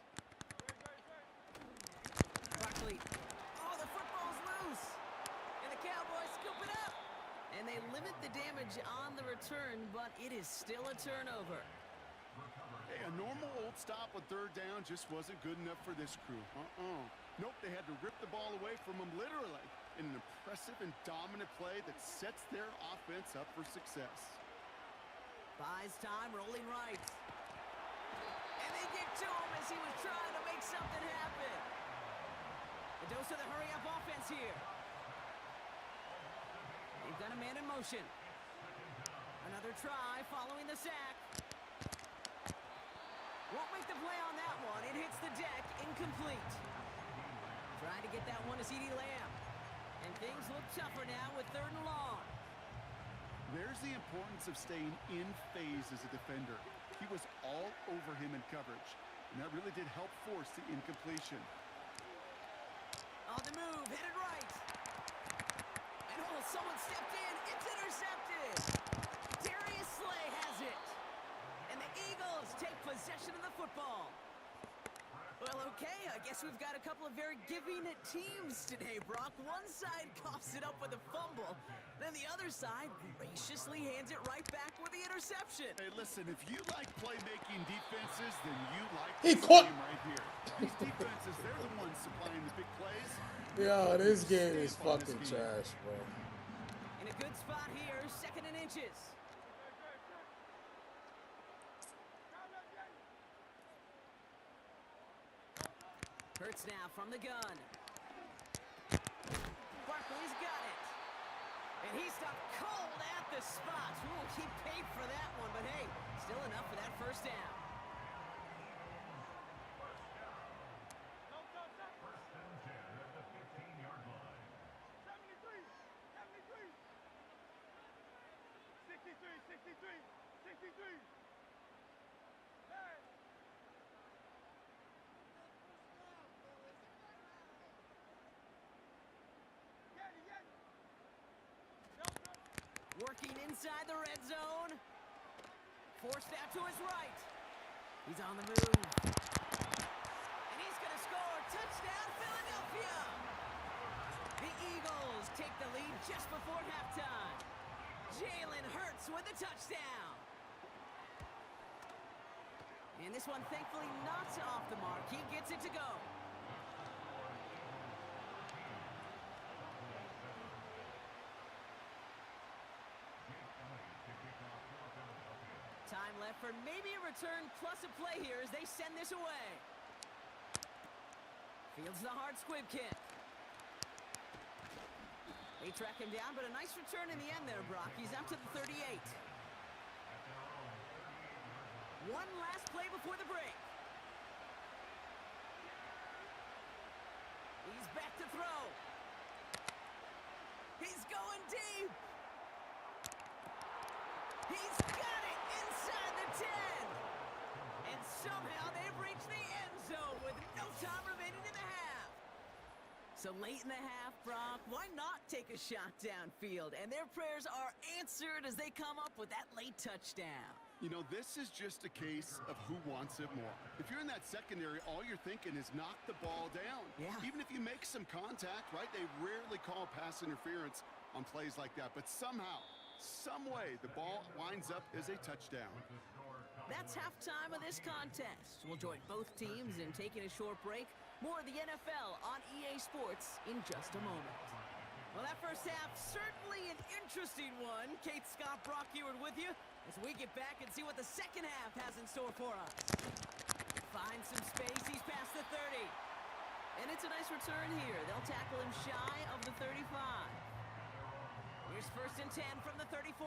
Barkley. Oh, the football's loose. And the Cowboys scoop it up. And they limit the damage on the return, but it is still a turnover. Hey, a normal old stop on 3rd down just wasn't good enough for this crew. Nope, they had to rip the ball away from them literally in an impressive and dominant play that sets their offense up for success. Buys time, rolling right. And they get to him as he was trying to make something happen. A dose of the hurry-up offense here. They've got a man in motion. Another try following the sack. Won't make the play on that one. It hits the deck, incomplete. Trying to get that one to CeeDee Lamb. And things look tougher now with 3rd and long. There's the importance of staying in phase as a defender. He was all over him in coverage, and that really did help force the incompletion. On the move, headed right. And oh, someone stepped in. It's intercepted. Darius Slay has it. And the Eagles take possession of the football. Well, okay, I guess we've got a couple of very giving teams today, Brock. One side coughs it up with a fumble, then the other side graciously hands it right back with the interception. Hey, listen, if you like playmaking defenses, then you like He this caught- game right here. These defenses, they're the ones supplying the big plays. Yo, this game is fucking trash, bro. In a good spot here, 2nd and inches. Hurts now from the gun. Barkley's got it. And he stopped cold at the spot. Ooh, he paid for that one, but hey, still enough for that 1st down. looking inside the red zone. Forced out to his right. He's on the move. And he's going to score. Touchdown, Philadelphia! The Eagles take the lead just before halftime. Jalen Hurts with a touchdown. And this one, thankfully, not off the mark. He gets it to go. Time left for maybe a return plus a play here as they send this away. Fields the hard squib kick. They track him down, but a nice return in the end there, Brock. He's up to the 38. One last play before the break. He's back to throw. He's going deep. He's got it inside the 10. And somehow they've reached the end zone with no time remaining in the half. So late in the half, Brock, why not take a shot downfield? And their prayers are answered as they come up with that late touchdown. You know, this is just a case of who wants it more. If you're in that secondary, all you're thinking is knock the ball down. Yeah. Even if you make some contact, right? They rarely call pass interference on plays like that. But somehow, some way, the ball winds up as a touchdown. That's halftime of this contest. We'll join both teams in taking a short break. More of the NFL on EA Sports in just a moment. Well, that first half, certainly an interesting one. Kate Scott, Brock Eward with you as we get back and see what the second half has in store for us. Finds some space, he's past the 30. And it's a nice return here. They'll tackle him shy of the 35. Here's 1st and 10 from the 34.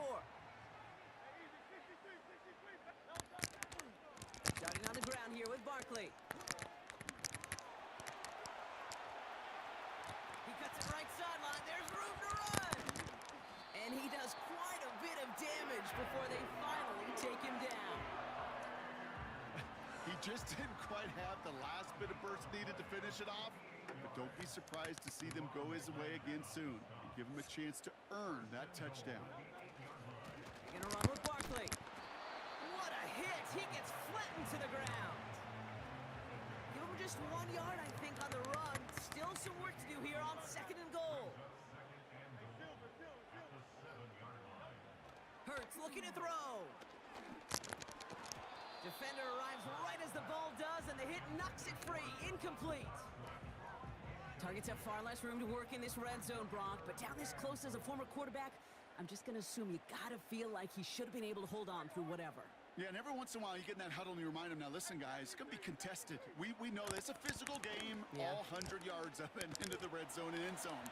Starting on the ground here with Barkley. He cuts it right sideline. There's room to run. And he does quite a bit of damage before they finally take him down. He just didn't quite have the last bit of burst needed to finish it off. But don't be surprised to see them go his way again soon. And give him a chance to earn that touchdown. Gonna run with Barkley. What a hit! He gets flattened to the ground. Give him just 1 yard, I think, on the run. Still some work to do here on 2nd and goal. Hurts looking to throw. Defender arrives right as the ball does, and the hit knocks it free. Incomplete. Targets have far less room to work in this red zone, Brock, but down this close as a former quarterback, I'm just going to assume you got to feel like he should have been able to hold on through whatever. Yeah, and every once in a while you get in that huddle and you remind him, now listen, guys, it's going to be contested. We know that it's a physical game, all 100 yards up and into the red zone and end zone.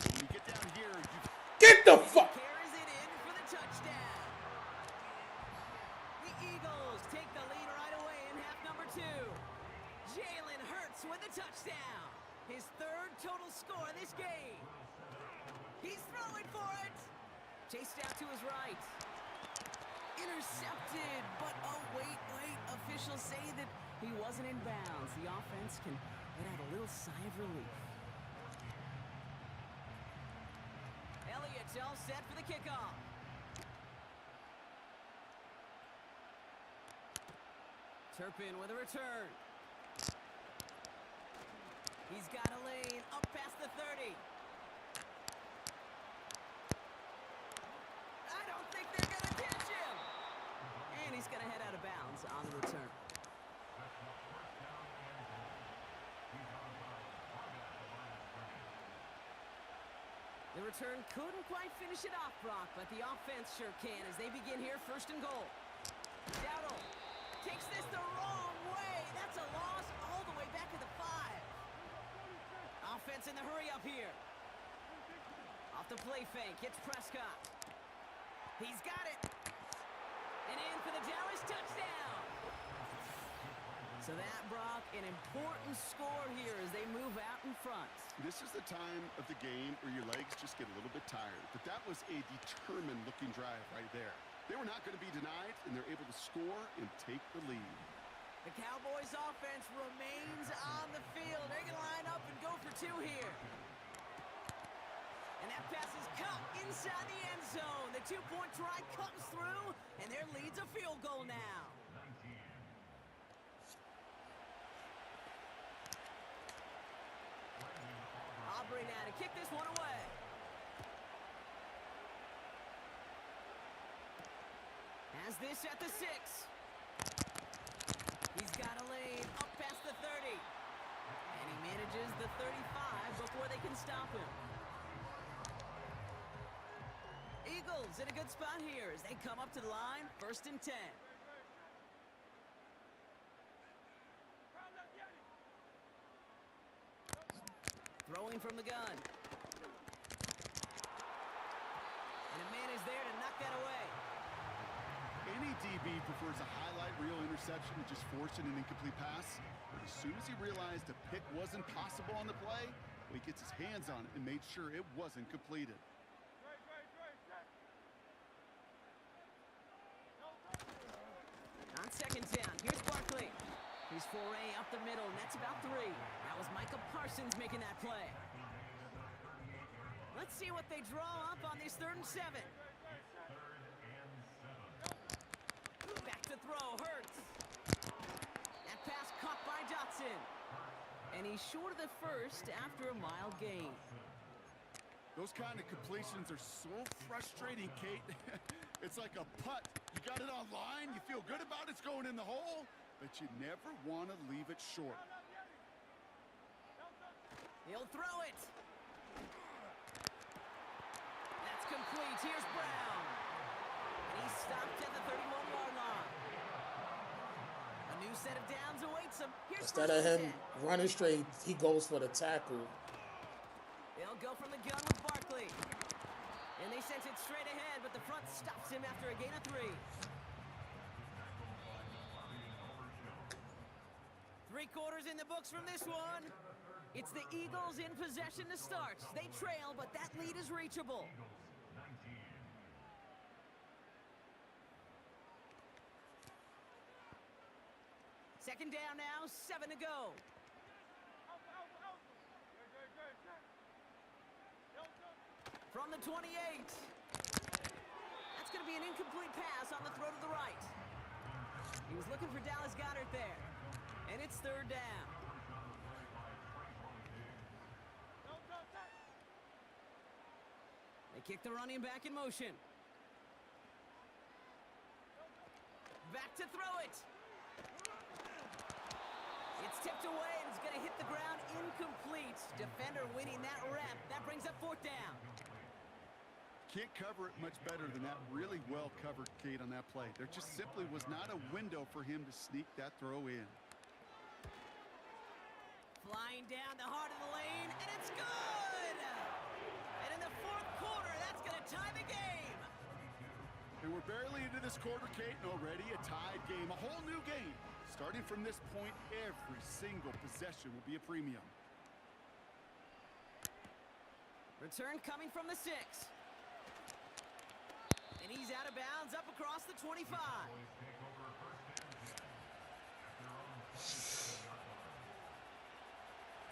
When you get down here, you get the fuck. Carries it in for the touchdown. The Eagles take the lead right away in half number 2. Jalen Hurts with a touchdown. His 3rd total score in this game. He's throwing for it. Chased out to his right. Intercepted, but oh, wait. Officials say that he wasn't in bounds. The offense can let out a little sigh of relief. Elliott's all set for the kickoff. Turpin with a return. He's got a lane up past the 30. I don't think they're going to catch him. And he's going to head out of bounds on the return. The return couldn't quite finish it off, Brock, but the offense sure can as they begin here 1st and goal. Dowdle takes this the wrong way. That's a loss all the way back to the 5. Offense in the hurry up here. Off the play fake, hits Prescott. He's got it. And in for the Dallas touchdown. So that, Brock, an important score here as they move out in front. This is the time of the game where your legs just get a little bit tired. But that was a determined-looking drive right there. They were not going to be denied, and they're able to score and take the lead. The Cowboys offense remains on the field. They're going to line up and go for 2 here. And that pass is caught in inside the end zone. The two-point try comes through, and their lead's a field goal now. Aubrey now to kick this one away. Has this at the 6. He's got a lane up past the 30. And he manages the 35 before they can stop him. Eagles in a good spot here as they come up to the line, 1st and 10. Throwing from the gun. And a man is there to knock that away. Any DB prefers a highlight reel interception to just forcing an incomplete pass. But as soon as he realized a pick wasn't possible on the play, well, he gets his hands on it and made sure it wasn't completed. On 2nd down, here's Barkley. His foray up the middle, and that's about 3. That was Micah Parsons making that play. Let's see what they draw up on this 3rd and 7. Back to throw, Hurts. That pass caught by Dotson. And he's short of the 1st after a mile gain. Those kind of completions are so frustrating, Kate. It's like a putt. You got it online, you feel good about it's going in the hole, but you never want to leave it short. He'll throw it. That's complete. Here's Brown. And he's stopped at the 31-yard line. A new set of downs awaits him. Here's Instead of him running straight, he goes for the tackle. They'll go from the gun with Barkley. And they sent it straight ahead, but the front stops him after a gain of 3. 3 quarters in the books from this one. It's the Eagles in possession to start. They trail, but that lead is reachable. Second down now, 7 to go. From the 28. That's going to be an incomplete pass on the throw to the right. He was looking for Dallas Goedert there. And it's 3rd down. They kick the running back in motion. Back to throw it. It's tipped away and it's going to hit the ground incomplete. Defender winning that rep. That brings up 4th down. Can't cover it much better than that. Really well covered, Kate, on that play. There just simply was not a window for him to sneak that throw in. Flying down the heart of the lane, and it's good! And in the 4th quarter, that's going to tie the game. And we're barely into this quarter, Kate, and already a tied game, a whole new game. Starting from this point, every single possession will be a premium. Return coming from the 6. And he's out of bounds up across the 25.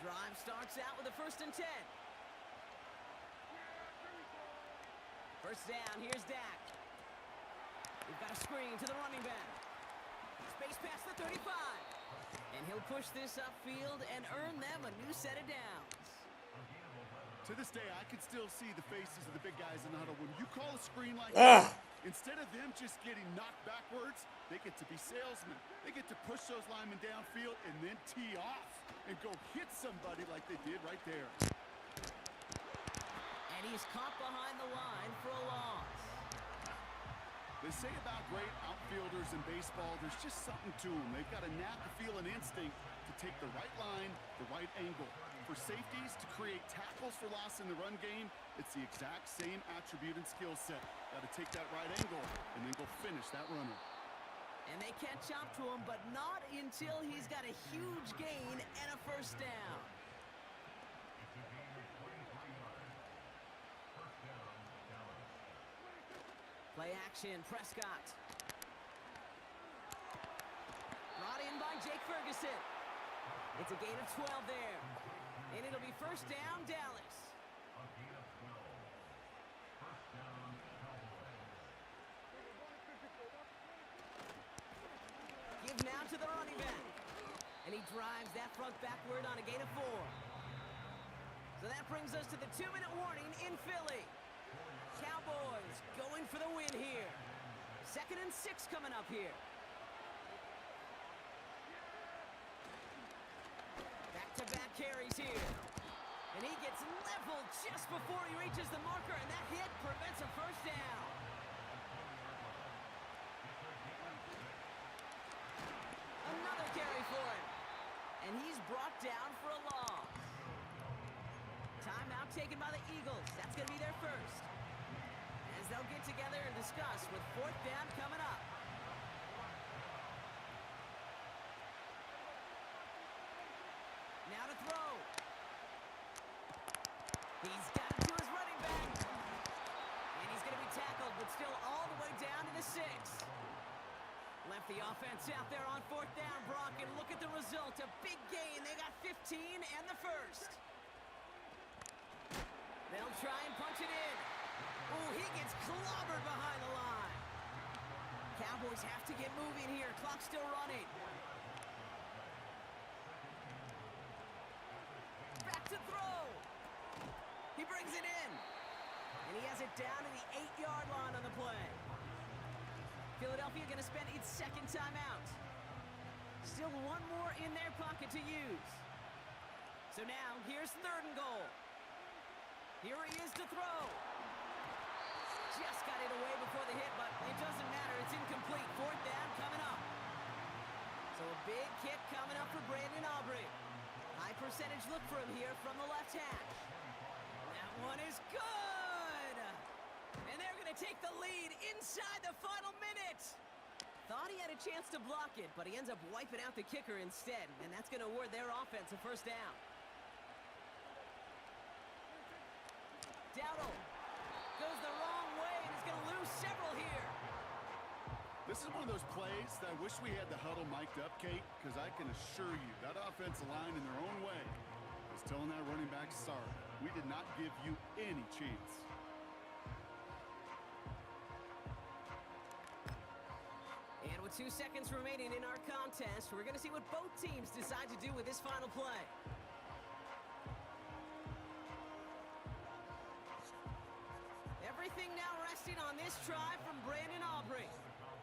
Drive starts out with a 1st and 10. 1st down, here's Dak. We've got a screen to the running back. Space past the 35. And he'll push this upfield and earn them a new set of downs. To this day, I can still see the faces of the big guys in the huddle. When you call a screen like that, instead of them just getting knocked backwards, they get to be salesmen. They get to push those linemen downfield and then tee off and go hit somebody like they did right there. And he's caught behind the line for a loss. They say about great outfielders in baseball, there's just something to them. They've got a knack, a feel, an instinct to take the right line, the right angle. For safeties to create tackles for loss in the run game, it's the exact same attribute and skill set. Got to take that right angle and then go finish that runner. And they catch up to him, but not until he's got a huge gain and a 1st down. Play action, Prescott. Brought in by Jake Ferguson. It's a gain of 12 there. And it'll be 1st down, Dallas. he drives that front backward on a gain of 4. So that brings us to the 2-minute warning in Philly. Cowboys going for the win here. 2nd and 6 coming up here. Back-to-back carries here. And he gets leveled just before he reaches the marker, and that hit prevents a first down. Another carry for him. And he's brought down for a loss. Timeout taken by the Eagles. That's going to be their first. As they'll get together and discuss with 4th down coming up. Now to throw. He's got it to his running back. And he's going to be tackled, but still all the way down to the 6. Left the offense out there on 4th down, Brock, and look at the result. A big gain. They got 15 and the first. They'll try and punch it in. Oh, he gets clobbered behind the line. Cowboys have to get moving here. Clock's still running. Back to throw. He brings it in. And he has it down to the 8-yard line on the play. Philadelphia going to spend its 2nd timeout. Still one more in their pocket to use. So now, here's 3rd and goal. Here he is to throw. Just got it away before the hit, but it doesn't matter. It's incomplete. 4th down coming up. So a big kick coming up for Brandon Aubrey. High percentage look for him here from the left hash. That one is good. And they're going to take the lead inside the final minute. Thought he had a chance to block it, but he ends up wiping out the kicker instead. And that's going to award their offense a first down. Dowdle goes the wrong way and is going to lose several here. This is one of those plays that I wish we had the huddle mic'd up, Kate, because I can assure you that offensive line in their own way is telling that running back, sorry, we did not give you any chance. And with 2 seconds remaining in our contest, we're going to see what both teams decide to do with this final play. Everything now resting on this try from Brandon Aubrey.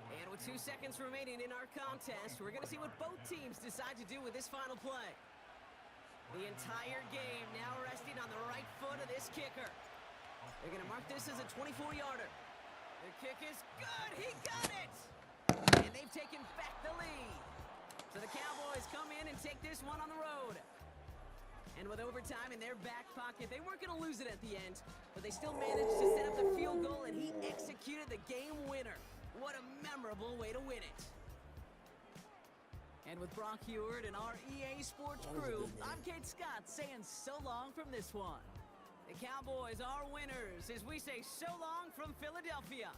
And with 2 seconds remaining in our contest, we're going to see what both teams decide to do with this final play. The entire game now resting on the right foot of this kicker. They're going to mark this as a 24-yarder. The kick is good. He got it. And they've taken back the lead. So the Cowboys come in and take this one on the road. And with overtime in their back pocket, they weren't going to lose it at the end, but they still managed to set up the field goal, and he executed the game winner. What a memorable way to win it. And with Brock Heward and our EA Sports crew, I'm Kate Scott saying so long from this one. The Cowboys are winners as we say so long from Philadelphia.